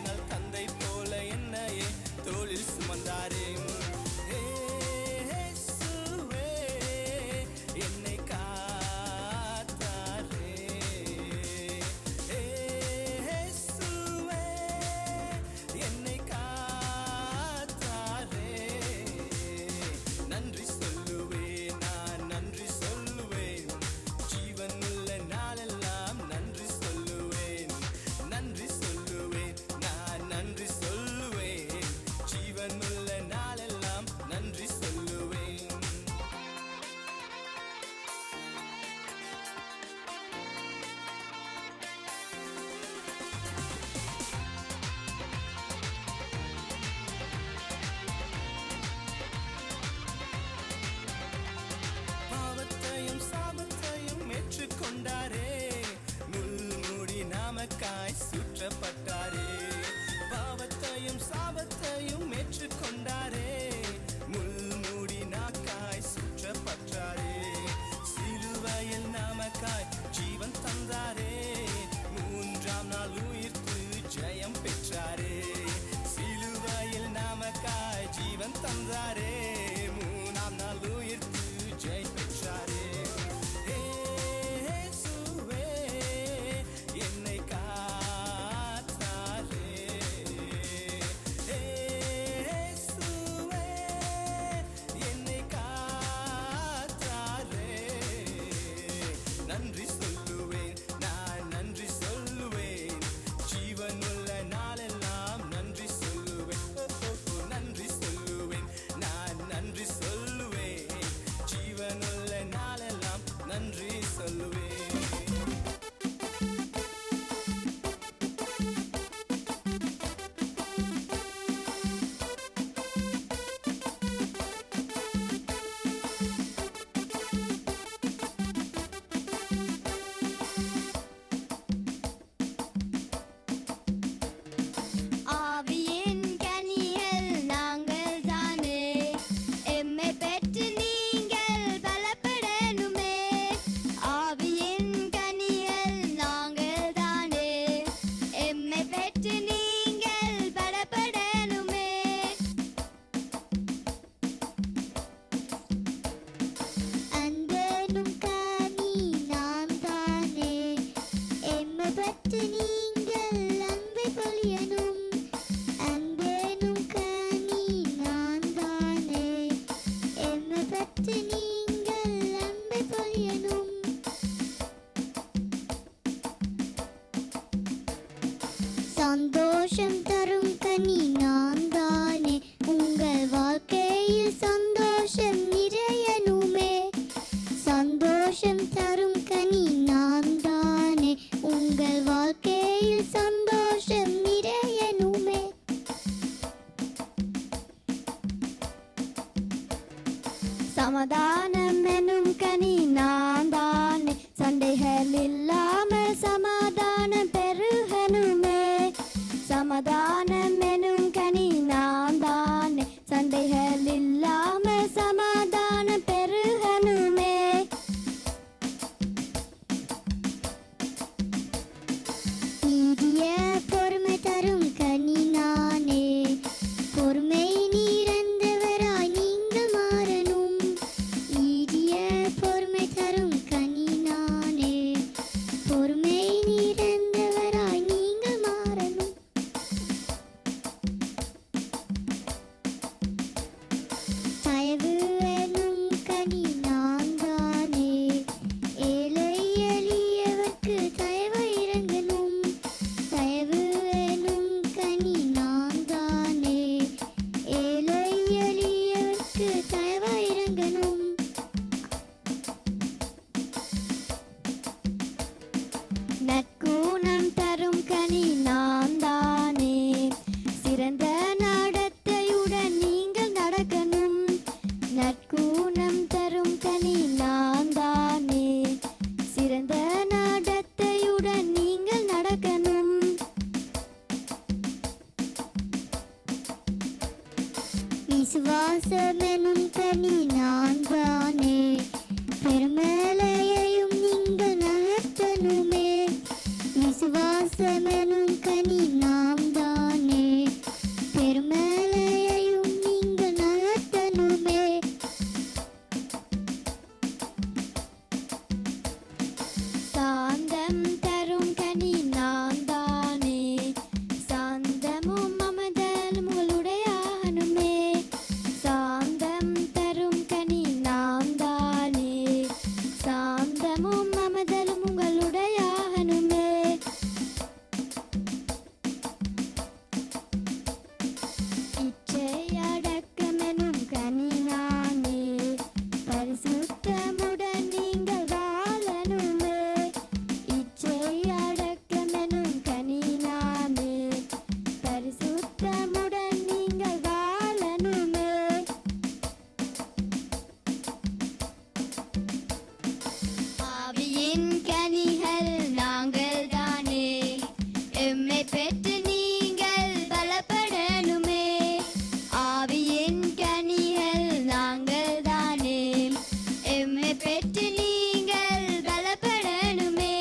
நல் தந்தை போல என்னையே தோளில் சுமந்தாரே. இயேசுவே, என்னை காத்தாரே. இயேசுவே, என்னை காத்தாரே. நன்றி சொல்லுவேன், நான் நன்றி சொல்லுவேன். ஜீவனுள்ள நாளெல்லாம் நன்றி சொல்லுவேன். நன்றி சொல்லுவேன், நான் நன்றி சொல்லுவேன். ஜீவனுள்ள நாளெல்லாம் நன்றி சொல்லுவேன். பாவத்தையும் சாபத்தையும் ஏற்றுக்கொண்டாரே. முள்மூடி நாமக்காய் சுற்றப்பட்டாரே. பாவத்தையும் சாபத்தையும் ஏற்றுக்கொண்டாரே. முள்மூடி நாக்காய் சுற்றப்பட்டாரே. சிலுவையில் நாமக்காய் ஜீவன் தந்தாரே. மூன்றாம் நாள் உயிர்த்து ஜெயம் பெற்றாரே. சிலுவையில் நாமக்காய் ஜீவன் தந்தாரே. மூணாம் நாள் உயிர்த்து ஜெயம் பெற்றாரே. இயேசுவே, என்னை காத்தாரே. இயேசுவே, என்னை காத்தாரே. நன்றி பெற்று நீங்கள் அன்பை பொழியனும் அன்பேனும் கனி நான் தானே என்னை பெற்று நீங்கள் அன்பை பொழியனும் சந்தோஷம் தரும் கனி நான் தானே உங்கள் வாழ்க்கையில் சந்தோஷம் நிறையனுமே சந்தோஷம் தரும் கனி நான் தானே உங்கள் வாழ்க்கையில் சந்தோஷம் நிறையனுமே சமாதானம் எனும் கனி நான் தானே சண்டைகள் இல்லாமல் சமாதானம் பெருகனுமே சமாதானம் எனும் கனி நான் தானே சண்டைகள் இல்லாமல் சமாதானம் பெருகனுமே நீடிய பொறுமை தரும் கனி நானே பொறுமை நீரந்தவராய் நீங்கள் மாறனும் நீடிய பொறுமை தரும் கனி நானே பொறுமை நீரந்தவராய் நீங்கள் மாறனும் தயவு எனும் கனி நான் தானே ஏழை எளியவர்க்கு தயவு இறங்கனும் தயவு எனும் கனி நான் தானே ஏழை எளியவர்க்கு தயவு இறங்கனும் நற்குணம் தரும் கனி நான் தானே சிறந்த நடத்தையுடன் நீங்கள் நடக்கணும் நற்குணம் தரும் கனி நான் தானே சிறந்த நடத்தையுடன் நீங்கள் நடக்கணும் விசுவாசம் எனும் கனி நான் தானே பெருமலையையும் நீங்கள் நகர்த்தனுமே விசுவாசம் எனும் கனி நாம் தானே பெருமலையையும் நீங்கள் நகர்த்தனுமே சாந்தம் தரும் கனி நான் தானே சாந்தமும் அமதலும் உங்களுடைய ஆகணுமே சாந்தம் தரும் கனி நான் தானே சாந்தமும் அமதலும் உங்களுடைய ஆகணுமே இச்சை அடக்கமெனும் கனி நானே பரிசுத்தமுடன் நீங்கள் வாழணுமே இச்சை அடக்கமெனும் கனி நானே பரிசுத்தமுடன் நீங்கள் வாழணுமே ஆவியின் கனிகள் நாங்கள் தானே எம்மை பெற்று நீங்கள் பலப்படணுமே ஆவியின் கனிகள் நாங்கள் தானே எம்மை பெற்று நீங்கள் பலப்படணுமே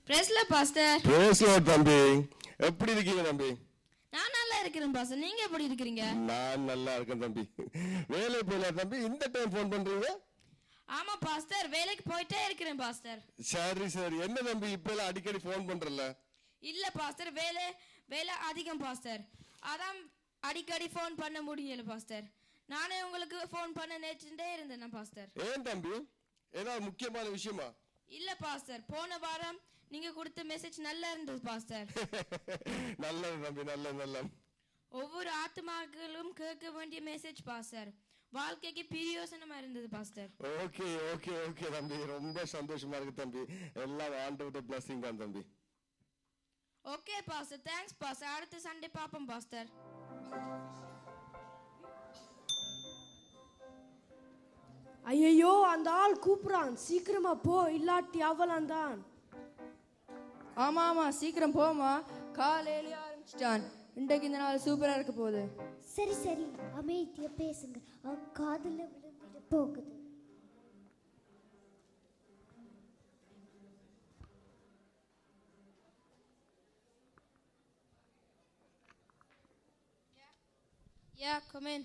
பிரஸ்ல பாஸ்டர் பேசுவோம் தம்பி. எப்படி இருக்கீங்க தம்பி? நான் நல்லா இருக்கிறேன் பாஸ்டர், நீங்க எப்படி இருக்கிறீங்க? நான் நல்லா இருக்கேன் தம்பி. வேலை போல தம்பி, இந்த டைம் போன் பண்றீங்க? ஆமா பாஸ்டர், வேலைக்கு போயிட்டே இருக்கிறேன் பாஸ்டர். சரி சரி. என்ன தம்பி இப்ப எல்லாம் அடிக்கடி போன் பண்றல? இல்ல பாஸ்டர், வேலை அதிகம் பாஸ்டர், அதான் அடிக்கடி ஃபோன் பண்ண முடியல பாஸ்டர். நானே உங்களுக்கு ஃபோன் பண்ண நேற்றுட்டே இருந்தேன் பாஸ்டர். ஏன் தம்பி, ஏதாவது முக்கியமான விஷயமா? இல்ல பாஸ்டர், போன வாரம் நீங்க கொடுத்த மெசேஜ் நல்லா இருந்தது பாஸ்டர். நல்லது தம்பி, நல்லது நல்லது. ஒவ்வொரு ஆத்மாக்களும் கேட்க வேண்டிய மெசேஜ் பாஸ்டர், வாழ்க்கைக்கு பிரயோசனமா இருந்தது பாஸ்டர். ஓகே ஓகே ஓகே தம்பி, ரொம்ப சந்தோஷமா இருக்கு தம்பி. எல்லாம் ஆண்டவரோட blessing தான் தம்பி. Okay pastor, thanks pastor. அடுத்த சண்டே பாப்போம் பாஸ்டர். ஐயோ, அந்த ஆள் கூப்பிடுறான், சீக்கிரமா போ, இல்லாட்டி அவளான் தான். ஆமா ஆமா, சீக்கிரம் போமா, காலையிலேயே ஆரம்பிச்சிட்டான். இன்றைக்கு இந்த நாள் சூப்பரா இருக்க போகுது. சரி சரி, அமைதியா பேசுங்க, அவன் காதுல விழுந்துட்டு போகுது. Yeah, come in.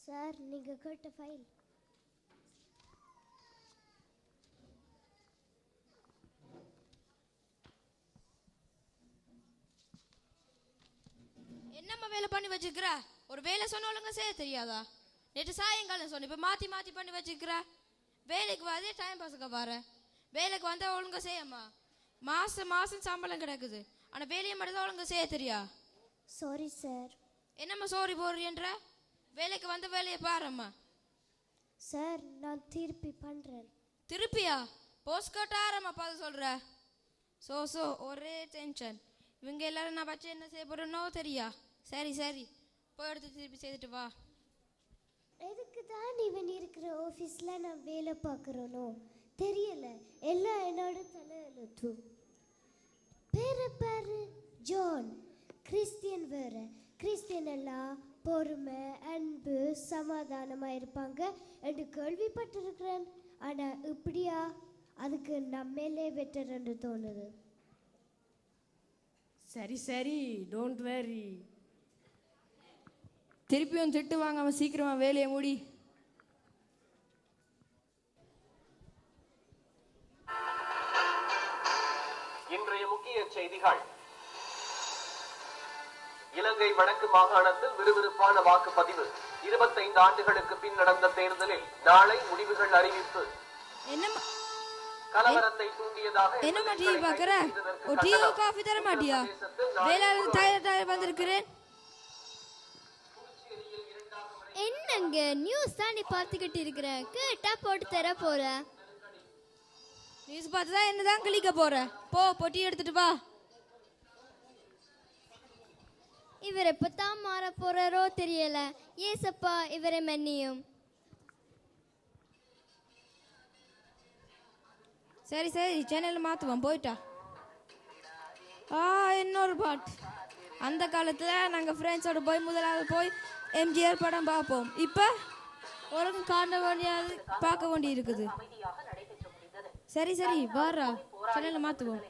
சார் நீங்க கேட்ட ஃபைல். என்னம்மா வேலை பண்ணி வச்சுக்கிற? ஒரு வேலை சொன்ன ஒழுங்கா செய்ய தெரியாதா? நேற்று சாயங்காலம் சொன்ன, இப்போ மாற்றி மாற்றி பண்ணி வச்சுக்கிற. வேலைக்கு அதே டைம் பாஸுக்கு பாரு. வேலைக்கு வந்தால் ஒழுங்கா செய்யம்மா. மாதம் மாதம் சம்பளம் கிடக்குது, ஆனால் வேலையை மட்டும் தான் ஒழுங்கா செய்ய தெரியா? Sorry sir. என்னம்மா சோரி போடுறீன்ற? வேலைக்கு வந்த வேலையை பாரும்மா. சார் நான் திருப்பி பண்ணுறேன். திருப்பியா? போஸ்ட் கட்ட ஆரம்மா பார்த்து சொல்கிற. ஸோ ஒரே டென்ஷன். இவங்க எல்லாரும் நான் வச்சு என்ன செய்ய போகிறேன்னோ தெரியா? சரி சரி, போய் எடுத்து திருப்பி செய்துட்டு வா. எதுக்கு தான் இவன் இருக்கிற ஆஃபீஸில் நான் வேலை பார்க்குறேனோ தெரியல. எல்லாம் என்னோட தலையெழுத்து. பேரு ஜான். கிறிஸ்டியன் வேறு. கிறிஸ்டியன் எல்லாம் பொறுமை, அன்பு, சமாதானமாக இருப்பாங்க என்று கேள்விப்பட்டிருக்கிறேன். ஆனால் இப்படியா? அதுக்கு நம்மளே வெட்டர்ன்னு தோணுது. சரி சரி, டோன்ட் வெரி. திருப்பியும் திட்டு வாங்காம சீக்கிரமா வேலையை மூடி. இன்றைய முக்கிய செய்திகள். இலங்கை வடக்கு மாகாணத்தில் விறுவிறுப்பான வாக்குப்பதிவு. 25 ஆண்டுகளுக்கு பின் நடந்த தேர்தலில் நாளை முடிவுகள் அறிவிப்பு. கலவரத்தை தூண்டியதாக என்னம்மா டிவி பார்க்குற? ஒரு டீ காஃபி தர மாட்டியா? வேலையாளர் தயார் வந்திருக்கிறேன். என்னங்க நியூஸ் தாண்டி பார்த்துக்கிட்டு இருக்கிறேன், கேட்டா போட்டு தர போற. நியூஸ் பார்த்து தான் என்னதான் கிளிக்க போற. போ பொட்டி எடுத்துட்டு வா. இவர் எப்பதான் மாற போறாரோ தெரியல. ஏசப்பா இவரை மன்னியும். சரி சரி, சேனல் மாற்றுவோம். போயிட்டா. இன்னொரு பாட்டு. அந்த காலத்தில் நாங்கள் ஃப்ரெண்ட்ஸோட போய் முதலாவது போய் எம்ஜிஆர் படம் பார்ப்போம். இப்போ ஒரு காண வேண்டியது பார்க்க வேண்டி இருக்குது. சரி சரி, வாரா சேனல் மாற்றுவோம்.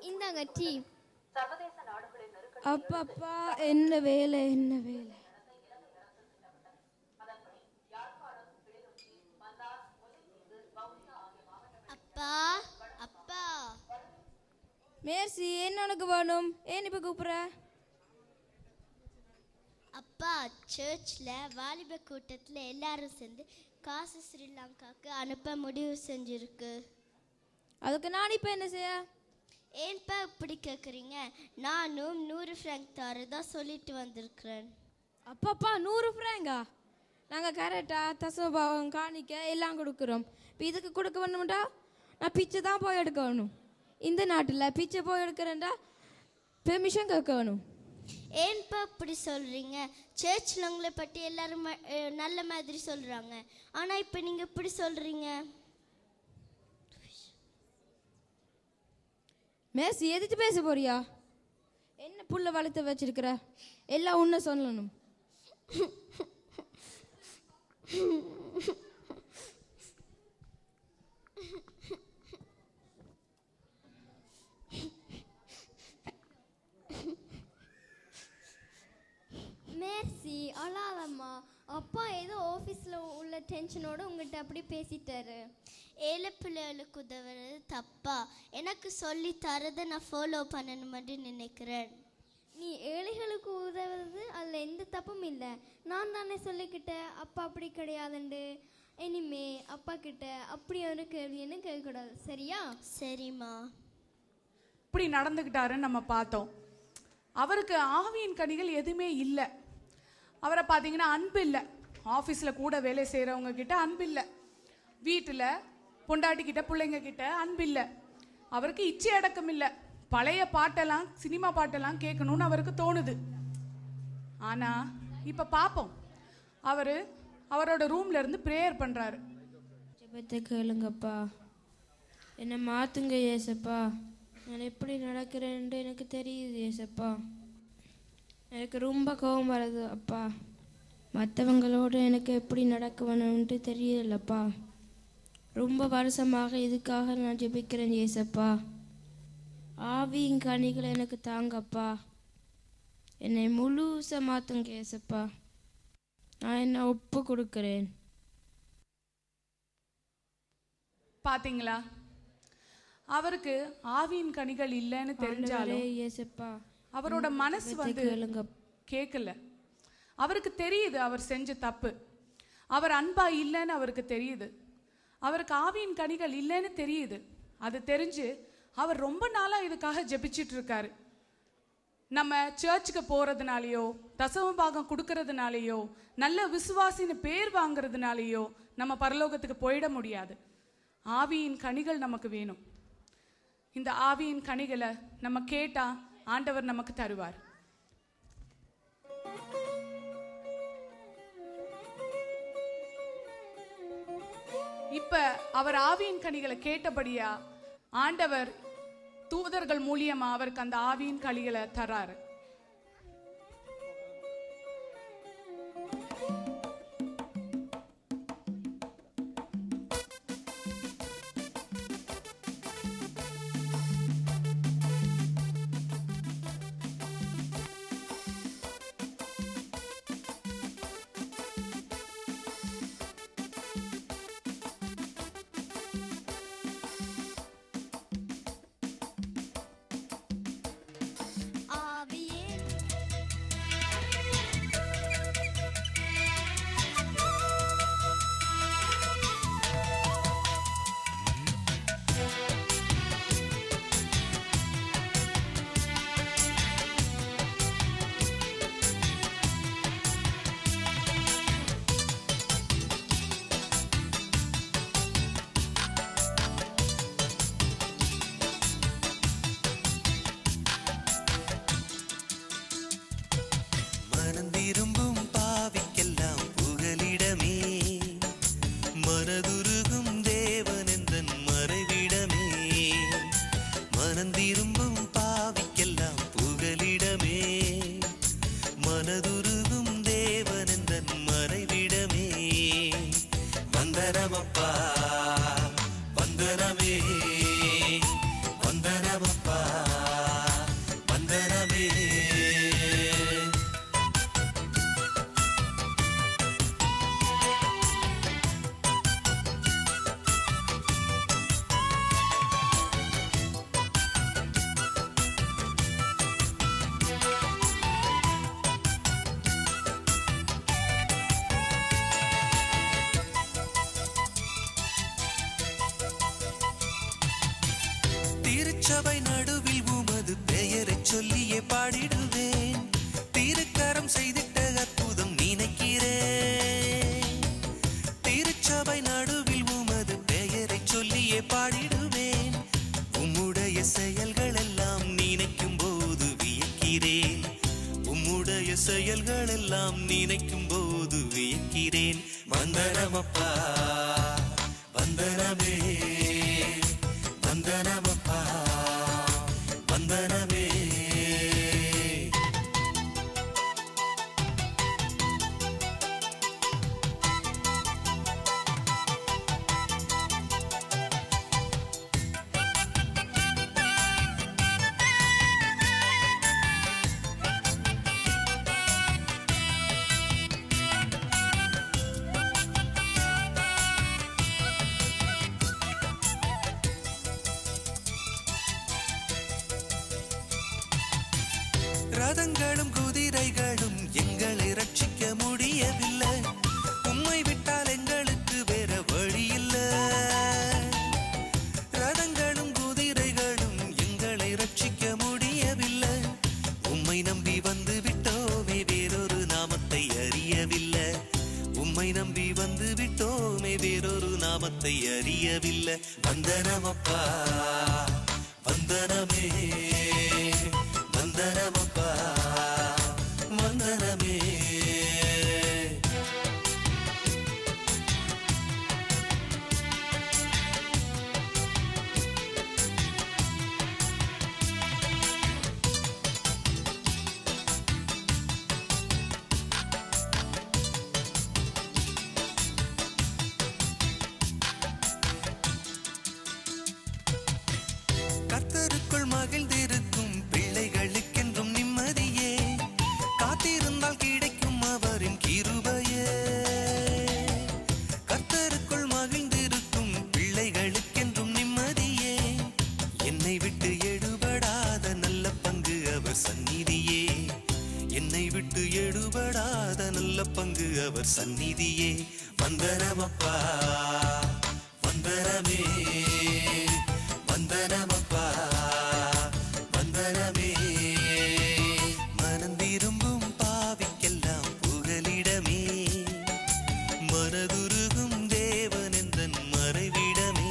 இந்தாங்க டீ. அப்பப்பா என்ன வேலை என்ன வேலை. அப்பா அப்பா. மேர்சி, என்ன உனக்கு வேணும்? ஏன் இப்போ கூப்பிட்ற? அப்பா, சர்ச்சில் வாலிப கூட்டத்தில் எல்லாரும் சேர்ந்து காசு ஸ்ரீலங்காவுக்கு அனுப்ப முடிவு செஞ்சுருக்கு. அதுக்கு நான் இப்போ என்ன செய்ய? ஏன்பா இப்படி கேட்குறீங்க? நானும் 100 ஃப்ராங்க் தரதா சொல்லிட்டு வந்திருக்கிறேன். அப்பப்பா 100 ஃப்ராங்கா? நாங்கள் கரெக்டாக தசபாவம் காணிக்க எல்லாம் கொடுக்குறோம். இப்போ இதுக்கு கொடுக்க வேணும்டா நான் பிச்சை தான் போய் எடுக்க வேணும். இந்த நாட்டில் பிச்சை போய் எடுக்கிறேன்டா பெர்மிஷன் கேட்க வேணும். ஏன்பா இப்படி சொல்கிறீங்க? சர்ச்சில் உங்களை பற்றி எல்லாரும் நல்ல மாதிரி சொல்கிறாங்க, ஆனால் இப்போ நீங்கள் இப்படி சொல்கிறீங்க. மேசி எதிர்த்து பேச போறியா? என்ன புள்ள வளர்த்து வச்சிருக்கிற? எல்லாம் உன்னை சொல்லணும். மேர்சி அழாதம்மா. அப்பா ஏதோ ஆஃபீஸில் உள்ள டென்ஷனோடு உங்கள்கிட்ட அப்படி பேசிட்டாரு. ஏழை பிள்ளைகளுக்கு உதவுறது தப்பா? எனக்கு சொல்லி தரதை நான் ஃபாலோ பண்ணணுமென்று நினைக்கிறேன். நீ ஏழைகளுக்கு உதவுறது அதில் எந்த தப்பும் இல்லை. நான் தானே சொல்லிக்கிட்டேன் அப்பா அப்படி கிடையாதுண்டு. இனிமே அப்பா கிட்ட அப்படி ஒரு கேள்வின்னு கேட்கக்கூடாது, சரியா? சரிம்மா. இப்படி நடந்துக்கிட்டாருன்னு நம்ம பார்த்தோம். அவருக்கு ஆவியின் கனிகள் எதுவுமே இல்லை. அவரை பார்த்தீங்கன்னா அன்பு இல்லை. ஆஃபீஸில் கூட வேலை செய்கிறவங்க கிட்ட அன்பு இல்லை. வீட்டில் பொண்டாட்டிக்கிட்ட பிள்ளைங்க கிட்ட அன்பு இல்லை. அவருக்கு இச்சை அடக்கம் இல்லை. பழைய பாட்டெல்லாம் சினிமா பாட்டெல்லாம் கேட்கணும்னு அவருக்கு தோணுது. ஆனால் இப்போ பார்ப்போம், அவரோட ரூம்ல இருந்து ப்ரேயர் பண்ணுறாரு. ஜெபத்தை கேளுங்கப்பா, என்னை மாற்றுங்க ஏசப்பா. நான் எப்படி நடக்கிறேன்ட்டு எனக்கு தெரியுது ஏசப்பா. எனக்கு ரொம்ப கோபம் வருது அப்பா. மற்றவங்களோட எனக்கு எப்படி நடக்க வேணும்ன்ட்டு தெரியலப்பா. ரொம்ப வருஷமாக இதுக்காக நான் ஜெபிக்கிறேன் ஏசப்பா. ஆவியின் கனிகளை எனக்கு தாங்கப்பா. என்னை முழுசா மாற்றுங்க ஏசப்பா. நான் என்ன ஒப்பு கொடுக்கிறேன். பாத்தீங்களா, அவருக்கு ஆவியின் கனிகள் இல்லைன்னு தெரிஞ்சாலும் ஏசப்பா அவரோட மனசு வந்து கேட்கல. அவருக்கு தெரியுது அவர் செஞ்ச தப்பு. அவர் அன்பா இல்லைன்னு அவருக்கு தெரியுது. அவருக்கு ஆவியின் கனிகள் இல்லைன்னு தெரியுது. அது தெரிஞ்சு அவர் ரொம்ப நாளாக இதுக்காக ஜெபிச்சிட்டு இருக்காரு. நம்ம சர்ச்சுக்கு போகிறதுனாலையோ, தசம பாகம் கொடுக்கறதுனாலையோ, நல்ல விசுவாசின்னு பேர் வாங்கிறதுனாலையோ நம்ம பரலோகத்துக்கு போயிட முடியாது. ஆவியின் கனிகள் நமக்கு வேணும். இந்த ஆவியின் கனிகளை நம்ம கேட்டால் ஆண்டவர் நமக்கு தருவார். இப்ப அவர் ஆவியின் கனிகளை கேட்டபடியா ஆண்டவர் தூதர்கள் மூலியமா அவருக்கு அந்த ஆவியின் கனிகளை தராரு. மனந்திரும்பும் பாவிக்கெல்லாம் புகலிடமே, மனதுருகும் தேவனெந்தன் மறைவிடமே. மனந்திரும்பும் பாவிக்கெல்லாம் புகலிடமே, மனதுருகும் தேவனெந்தன் மறைவிடமே. வந்தனமப்பா வந்தனமே, வந்தனமப்பா வந்தனமே. திருச்சபை நடுவில் உமது பெயரை சொல்லியே பாடிடுவேன். திருக்கரம் செய்திட்ட அற்புதம் நினைக்கிறேன். திருச்சபை நடுவில் உமது பெயரை சொல்லியே பாடிடுவேன். உம்முடைய செயல்கள் எல்லாம் நினைக்கும் போது வியக்கிறேன். உம்முடைய செயல்கள் எல்லாம் நினைக்கும் போது வியக்கிறேன். வந்தனமப்பா வந்தனமே, வந்தனமப்பா வந்தனமே. ரதங்களும் குதிரைகளும் எங்களை ரட்சிக்க முடியவில்லை. உம்மை விட்டால் எங்களுக்கு வேற வழி இல்லை. ரதங்களும் குதிரைகளும் எங்களை ரட்சிக்க முடியவில்லை. உம்மை நம்பி வந்து விட்டோமே, வேறொரு நாமத்தை அறியவில்லை. உம்மை நம்பி வந்து விட்டோமே, வேறொரு நாமத்தை அறியவில்லை. வந்தனமப்பா வந்தனமே, வந்தனமப்பா வந்தனமே. கர்த்தருக்குள் மகிழ்ந்திருக்கும் பிள்ளைகளுக்கென்றும் நிம்மதியே. என்னை விட்டு எடுபடாத நல்ல பங்கு அவர் சந்நிதியே. வந்தனமப்பா வந்தனமே, வந்தனமப்பா வந்தனமே. மனந்திரும்பும் பாவிக்கெல்லாம் புகலிடமே, மனதுருகும் தேவன் எந்தன் மறைவிடமே.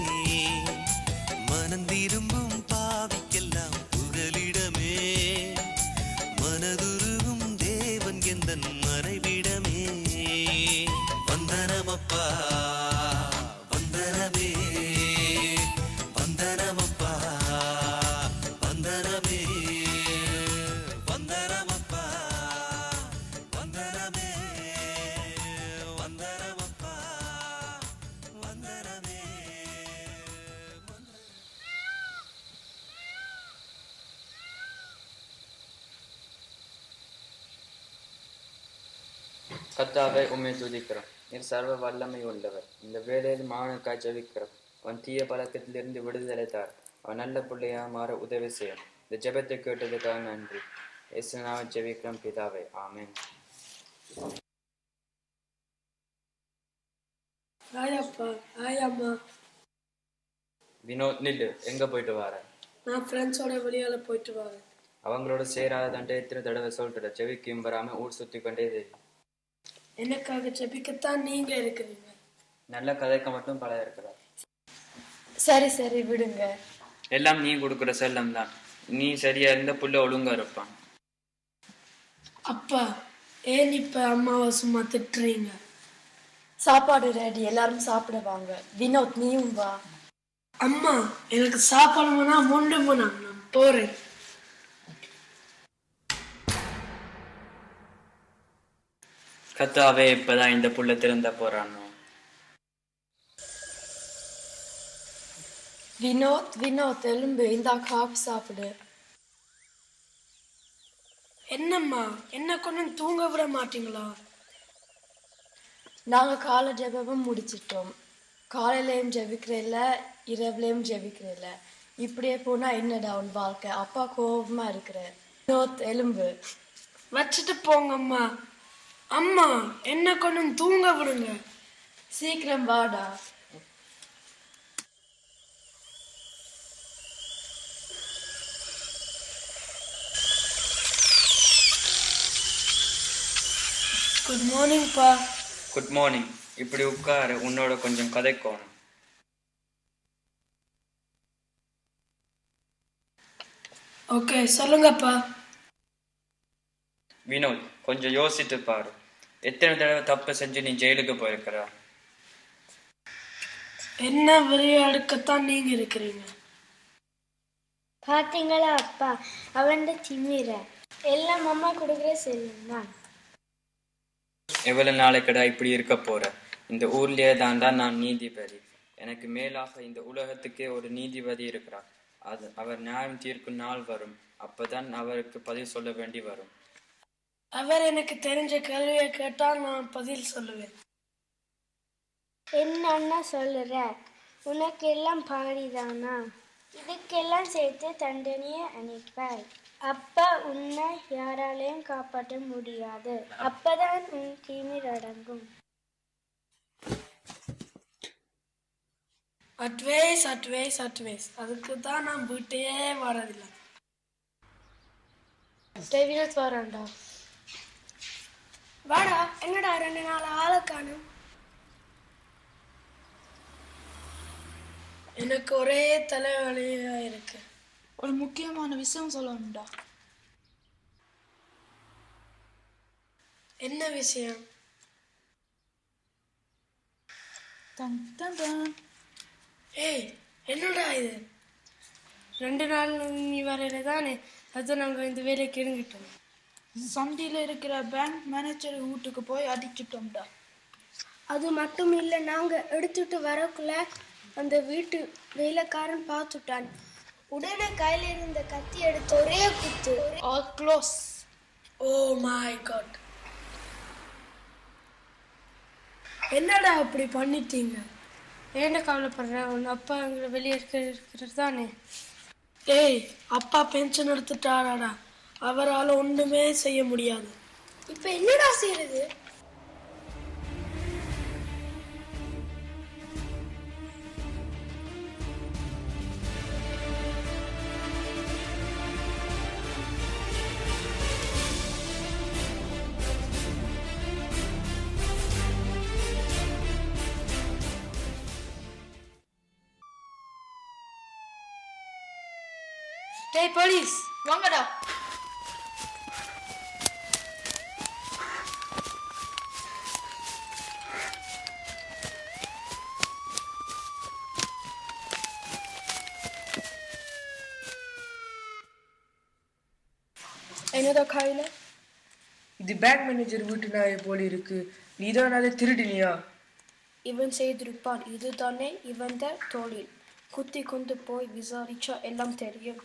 மனந்திரும்பும் பாவிக்கெல்லாம் புகலிடமே, மனதுருகும் தேவன் எந்தன் மறைவிடமே. வந்தனமப்பா வந்தனமே, வந்தனமப்பா வந்தனமே, வந்தனமப்பா வந்தனமே, வந்தனமப்பா வந்தனமே. கர்த்தாவே உம்மை துதிக்கிறோம். நீர் சர்வ வல்லமை உள்ளவர். இந்த வேளையில் மாவனுக்காய் ஜெபிக்கிறோம். அவன் தீய பழக்கத்திலிருந்து விடுதலை தார். அவன் நல்ல பிள்ளையா மாற உதவி செய்யும். இந்த ஜெபத்தை கேட்டதுக்காக நன்றி. இயேசுநாம ஜெபிக்கிறோம் பிதாவே, ஆமென். வினோத் நில்லு, எங்க போயிட்டு வர? நான் ஃப்ரெண்ட்ஸோட வெளியால போயிட்டு வரேன். அவங்களோட சேராத தண்டை எத்தனை தடவை சொல்லிட்டு ஜெபிக்கும் வராம ஊர் சுத்தி கொண்டே தெரியும். எனக்காக ஜெபிக்கத்தான் நீங்க இருக்கிறீங்க. நல்ல கதைக்க மட்டும் பல இருக்கிறார். சரி சரி விடுங்க. எல்லாம் நீ கொடுக்குற செல்லம் தான். நீ சரியா இருந்த புள்ள ஒழுங்கா இருப்பான். அப்பா ஏன் இப்ப அம்மாவை சும்மா திட்டுறீங்க? சாப்பாடு ரெடி, எல்லாரும் சாப்பிடுவாங்க. வினோத் நீயும் வா. அம்மா எனக்கு சாப்பிடணும்னா மொண்டு நான் போறேன். கத்தாவே இப்பதான் இந்த புள்ள திறந்த போறானோ. வினோத் வினோத் எலும்பு, இந்த காப்பு சாப்பிடு. என்னம்மா என்ன கொஞ்சம் தூங்க விட மாட்டீங்களா? நாங்க காலை ஜெபமும் முடிச்சிட்டோம். காலையிலயும் ஜெபிக்கிறேன்ல, இரவுலயும் ஜெபிக்கிறேன்ல. இப்படியே போனா என்னடா உன் வாழ்க்கை? அப்பா கோபமா இருக்கிற. வினோத் எலும்பு வச்சுட்டு போங்கம்மா. அம்மா என்ன கொஞ்சம் தூங்க விடுங்க. சீக்கிரம் வாடா. குட் மார்னிங் பா. Good morning. இப்படி உட்காரு, உன்னோட கொஞ்சம் கதைக்கோணும். ஓகே சொல்லுங்கப்பா. வினோத் கொஞ்சம் யோசித்து பாரு. எத்தனை தடவை தப்பு செஞ்சு நீ ஜெயிலுக்கு போயிருக்கிற? என்ன விளையாடுக்கத்தான் நீங்க இருக்கிறீங்க? பாத்தீங்களா அப்பா, அவன் திமிர எல்லாம் அம்மா கொடுக்குற செல்லும் தான். எவ்வளவு நாளைக்கடா இப்படி இருக்க போற? இந்த ஊர்லயே தான் நான் நீதிபதி. எனக்கு மேலாக இந்த உலகத்துக்கே ஒரு நீதிபதி இருக்கிறார். அவர் நியாயம் தீர்க்கும் நாள் வரும். அப்பதான் அவருக்கு பதில் சொல்ல வேண்டி வரும். அவர் எனக்கு தெரிஞ்ச கேள்வியை கேட்டால் நான் பதில் சொல்லுவேன். என்னன்னா சொல்லுற? உனக்கு எல்லாம் பாடிதானா? இதுக்கெல்லாம் சேர்த்து தண்டனையை அனுப்பாய். அப்ப உன்னை யாராலையும் காப்பாற்ற முடியாது. அப்பதான் உன் திமிர் அடங்கும். Advice advice advice. அதுக்கு தான் நான் வீட்டையே வரதில்லை. வினோத் வரான்டா. வாடா. என்னடா 2 நாள் ஆளை காணும்? எனக்கு ஒரே தலைவலியா இருக்கு. ஒரு முக்கியமான விஷயம் சொல்லணும்டா. என்ன விஷயம்? ஏய் என்னடா இது? 2 நாள் நீ வரையில தானே, அது நாங்கள் இந்த வேலைக்கு இறங்கிட்டோம். சண்டியில் இருக்கிற பேங்க் மேனேஜர் வீட்டுக்கு போய் அடிச்சிட்டோம்டா. அது மட்டும் இல்லை, நாங்கள் எடுத்துட்டு வரக்குள்ள அந்த வீட்டு வேலைக்காரன் பார்த்துட்டான். உடனே கையில இருந்த கத்தி எடுத்து ஒரே குத்து. All close. Oh my god. என்னடா அப்படி பண்ணிட்டீங்க? ஏன்டா கவலைப்படுற? உன் அப்பா எங்களை வெளியே இருக்கிறது தானே. ஏய் அப்பா பென்ஷன் எடுத்துட்டாராடா. அவரால் ஒன்றுமே செய்ய முடியாது. இப்ப என்னடா செய்யறது? டேய் போலீஸ் வாங்கடா. என்னடா கையில? இது பேங்க் மேனேஜர் வீட்டு நாயை போல இருக்கு. நீதான் அதை திருடினியா? இவன் செய்திருப்பான். இதுதானே இவன் தொழில். குத்தி கொண்டு போய் விசாரிச்சா எல்லாம் தெரியும்.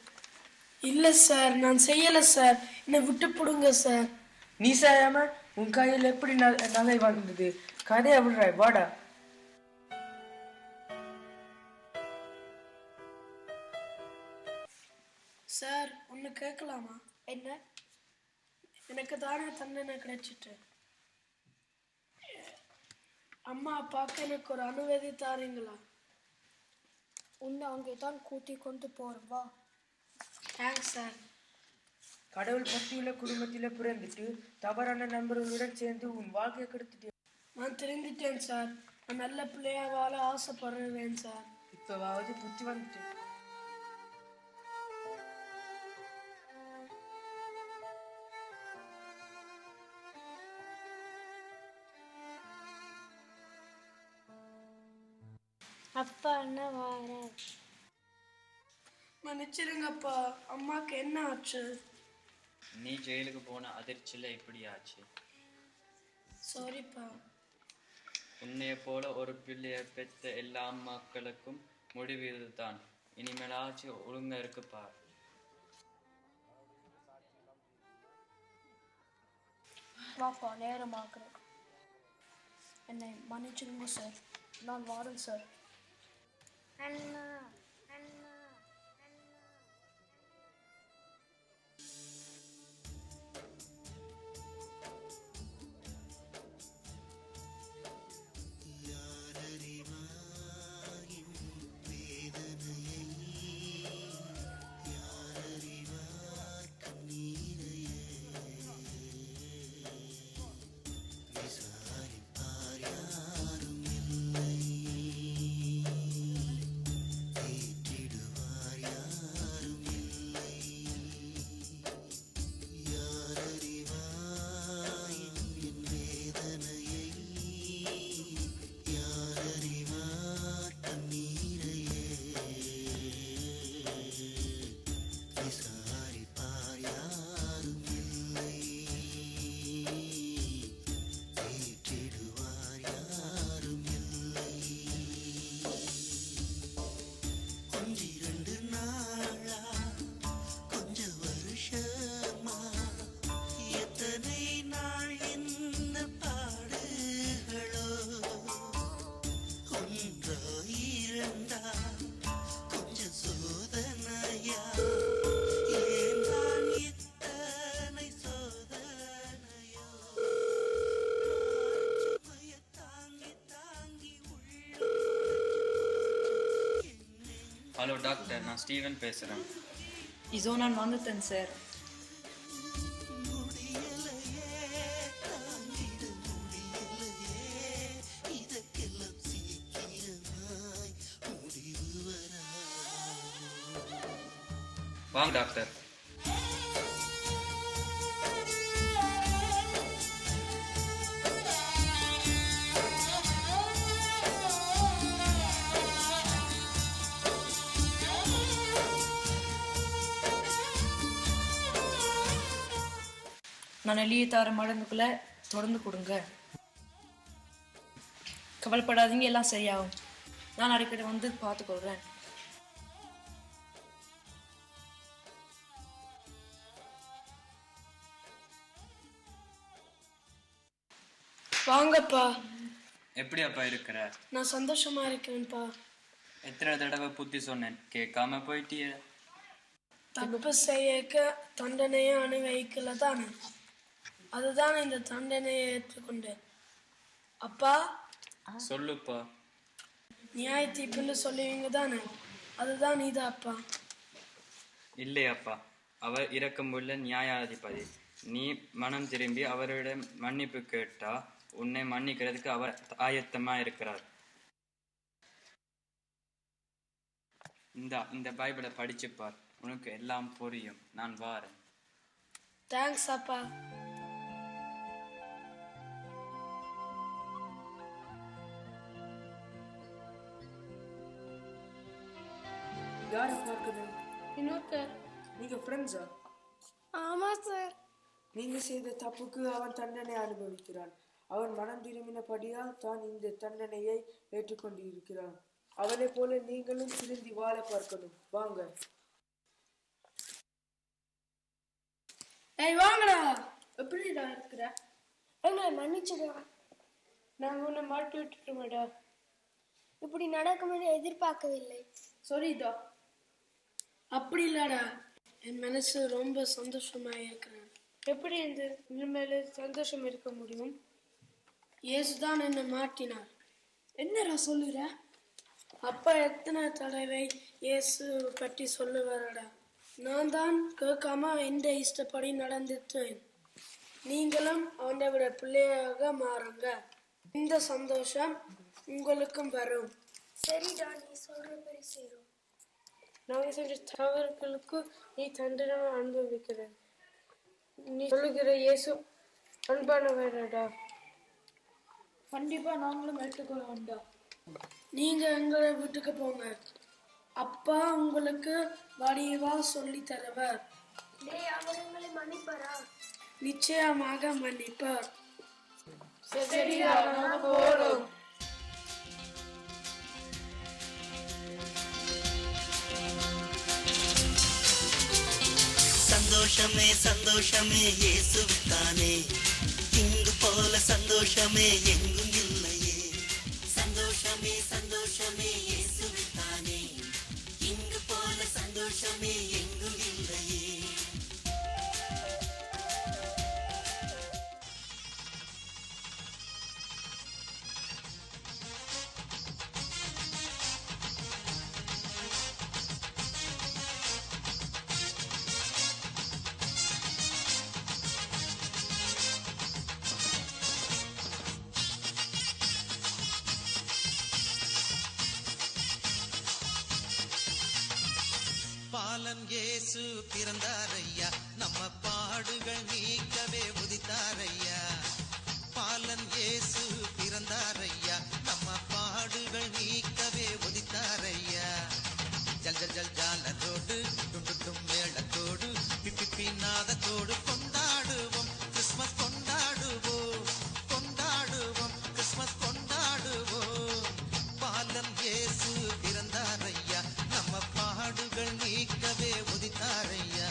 இல்ல சார், நான் செய்யல சார். என்னை விட்டு போடுங்க சார். நீ செய்யாம உன் கையில் எப்படி நகை வந்தது? கதையை விடுறாய், வாடா. சார் ஒன்னு கேட்கலாமா? என்ன? எனக்கு தானே தண்டனை கிடைச்சிட்டு. அம்மா அப்பாவுக்கு எனக்கு ஒரு அனுமதி தாரீங்களா? உன்னை அங்கே தான் கூட்டி கொண்டு போறோம், வா. Thanks sir. கடவுள் பக்தியுள்ள குடும்பத்தில் பிறந்துட்டு தவறான நண்பர்களுடன் சேர்ந்து உன் வாழ்க்கையை கெடுத்துட்டு. நான் தெரிஞ்சிட்டேன் சார். நான் நல்ல பிள்ளையா வாழ ஆசைப்படுறேன் சார். இப்பவாவது புத்தி வந்துட்டு. அப்பா என்ன வார? மன்னிச்சிருங்கப்பா, அம்மாக்கு என்ன ஆச்சு? நீ ஜெயிலுக்கு போன அதிர்ச்சியில் இப்படி ஆச்சு. சாரிப்பா. உன்னைய போல ஒரு பிள்ளையை பெற்ற எல்லா அம்மாக்களுக்கும் முடிவு இதுதான். இனிமேலாச்சு ஒழுங்கா இருக்குப்பா. வாப்பா, நேரமாக்குறேன். என்னை மன்னிச்சிருங்க சார். நான் வாரேன் சார். அண்ணா அண்ணா ஹலோ டாக்டர், நான் ஸ்டீவன் பேசுகிறேன். இதோ நான் வந்துட்டேன் சார். வாங்க டாக்டர். நான் எழுதி தர மடங்குக்குள்ள தொடர்ந்து கொடுங்க. கவலைப்படாதீங்க, எல்லாம் சரியாகும். நான் அடிக்கடி வந்து பார்த்துக்கொள்கிறேன். வாங்கப்பா. எப்படி அப்பா இருக்கிற? நான் சந்தோஷமா இருக்கேன்ப்பா. எத்தனை தடவை புத்தி சொன்னேன், கேட்காம போயிட்டிய. தப்பு செய்யக்க தண்டனையை அனுபவிக்கல தானே. அதுதான் இந்த தண்டனையை ஏற்றுக்கொண்டேன். அப்பா சொல்லுப்பா. நியாய தீர்ப்புன்னு சொல்லுவீங்க தானே, அதுதான் இது அப்பா. இல்லையப்பா, அவர் இரக்கமுள்ள நியாயாதிபதி. நீ மனம் திரும்பி அவரிடம் மன்னிப்பு கேட்டா உன்னை மன்னிக்கிறதுக்கு அவர் ஆயத்தமா இருக்கிறார். இந்த பைபிளை படிச்சுப்பார், உனக்கு எல்லாம் புரியும். நான் வாரேன். தேங்க்ஸ் அப்பா. யாரை பார்க்கணும்? இன்னொருத்தர். நீங்க ஃப்ரெண்ட்ஸா? ஆமா சார். நீங்க செய்த தப்புக்கு அவன் தண்டனை அனுபவிக்கிறான். அவன் மனம் திரும்பினபடியால் தான் இந்த தண்டனையை ஏற்றுக்கொண்டிருக்கிறான். அவனை போல நீங்களும் திருந்தி வாழ பார்க்கணும். வாங்க. ஏய் வாங்கடா. எப்படிடா இருக்கிற? எங்களை மன்னிச்சுடா. நாங்கள் உன்னை மாட்டி விட்டுட்டோமேடா. இப்படி நடக்கும்னு எதிர்பார்க்கவில்லை. சரிடா. அப்படி இல்லடா, என் மனசு ரொம்ப சந்தோஷமா இருக்கிறேன். எப்படி இந்த மேல சந்தோஷம் இருக்க முடியும்? இயேசுதான் என்னை மாட்டினார். என்னடா சொல்லுற? அப்பா எத்தனை தடவை இயேசு பற்றி சொல்லுவாரடா. நான் தான் கேட்காம எந்த இஷ்டப்படி நடந்துட்டேன். நீங்களும் அவனை விட பிள்ளையாக மாறுங்க. இந்த சந்தோஷம் உங்களுக்கும் வரும். சரிடா, நீ சொல்றபடி செய்றோம். நாங்கள் செஞ்ச தவறுகளுக்கு நீ தண்டனை அனுபவிக்கிற. நீ சொல்லுகிற இயேசு அன்பானவரடா. கண்டிப்பா நாங்களும் எடுத்துக்கொள்ள வேண்டாம். நீங்க எங்களை வீட்டுக்கு போங்க. அப்பா உங்களுக்கு வடிவா சொல்லி தருவார். அவர் எங்களை மன்னிப்பாரா? நிச்சயமாக மன்னிப்பார். சந்தோஷமே சந்தோஷமே இயேசுவுக்கானே, இங்கு போல சந்தோஷமே எங்கும் இல்லையே. சந்தோஷமே சந்தோஷமே இயேசுவுக்கானே, இங்கு போல சந்தோஷமே எங்கும் இல்லையே. பாலன் இயேசு பிறந்தாரையா, நம்ம பாடுகள் நீக்கவே உதித்தாரையா. பாலன் இயேசு பிறந்தாரையா, நம்ம பாடுகள் நீக்கவே உதித்தாரையா. ஜல் ஜல் ஜல் ஜாலத்தோடு டும் டும் மேளத்தோடு பிப்பி நாதத்தோடு கொண்டாடுவோம், கிறிஸ்மஸ் கொண்டாடுவோம், கொண்டாடுவோம், கிறிஸ்மஸ் கொண்டாடுவோம். பாலன் இயேசு பிறந்தாரையா, நம்ம பாடுகள் நீக்கவே உதித்தாரையா.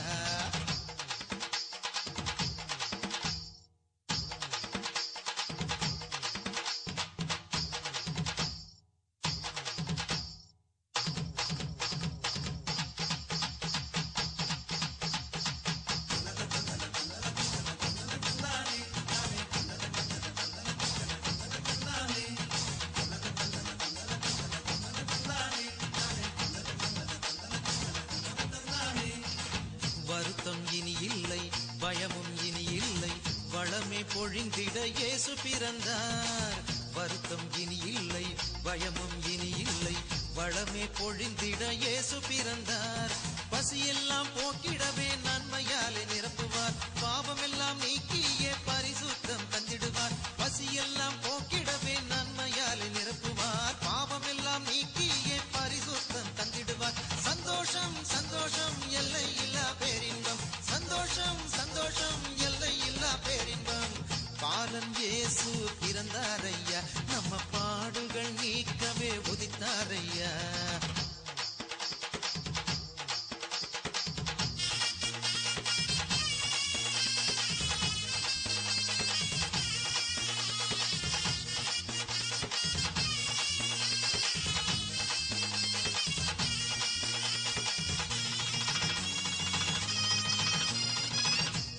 வருத்தம் இனி இல்லை, பயமும் இனி இல்லை, வளமே பொழிந்திட இயேசு பிறந்தார். வருத்தம் இனி இல்லை, பயமும் இனி இல்லை, வளமே பொழிந்திட இயேசு பிறந்தார். பசியெல்லாம் போக்கிடவே நன்மையாலே நிரப்புவார், பாவமெல்லாம் நீக்கியே பரிசுத்தம் தந்திடுவார். பசியெல்லாம் போக்கிடவே நன்மையாலே நிரப்புவார், பாவமெல்லாம் நீக்கியே பரிசுத்தம் தந்திடுவார். சந்தோஷம் சந்தோஷம் எல்லை இல்லா பேரின்பம், சந்தோஷம் சந்தோஷம் எல்லை இல்லா பேரின்பம். பாலன் இயேசு பிறந்தாரையா, நம்ம பாடுகள் நீக்கவே உதித்தாரையா.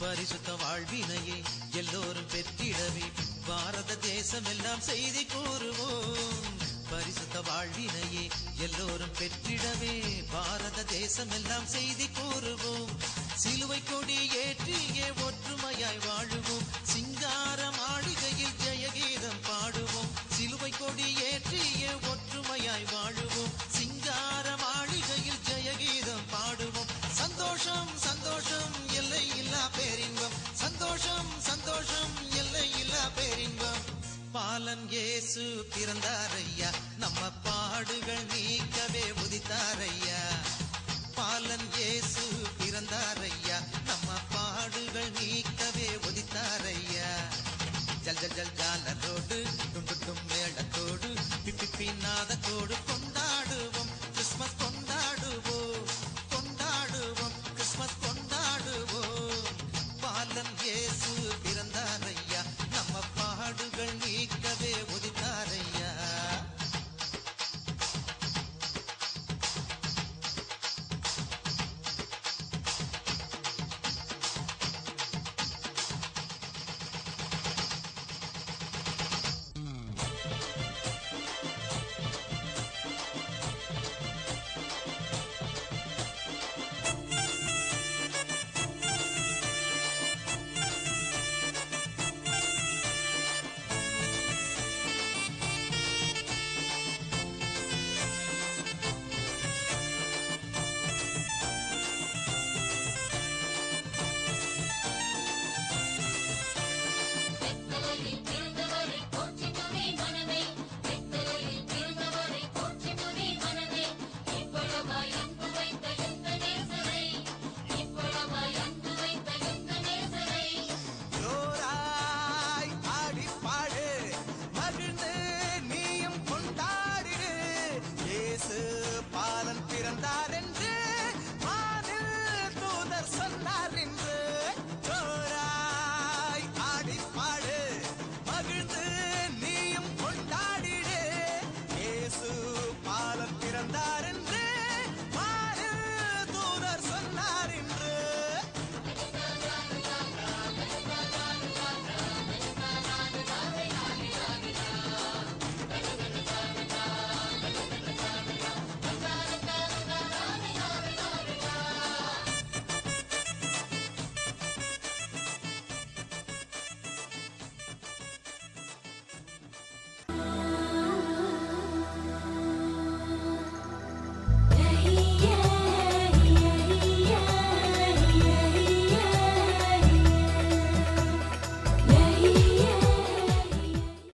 பரிசுத்த வாழ்வினையே எல்லோரும் பெற்றிடவே பாரத தேசம் எல்லாம் செய்தி கூறுவோம். பரிசுத்த வாழ்வினையே எல்லோரும் பெற்றிடவே பாரத தேசம் எல்லாம் செய்தி கூறுவோம். சிலுவை கொடி ஏற்றியே ஒற்றுமையாய் வாழுவோம். சிங்கார மாளிகையில் ஜெயகீதம் பாடுவோம். சிலுவை கொடி ஏற்றியே ஒற்றுமையாய் வாழுவோம். சிங்கார மாளிகையில் ஜெயகீதம் பாடுவோம். சந்தோஷம் சந்தோஷம் எல்லை இல்லா பேரின்பம். சந்தோஷம் சந்தோஷம் எல்லை இல்லா பேரின்பம். பாலன் இயேசு பிறந்தாரையா, நம்ம பாடுகள் நீக்கவே உதித்தாரையா. பாலன் இயேசு பிறந்தாரையா, நம்ம பாடுகள் நீக்கவே உதித்தாரையா. ஜல் ஜல் ஜல் ஜால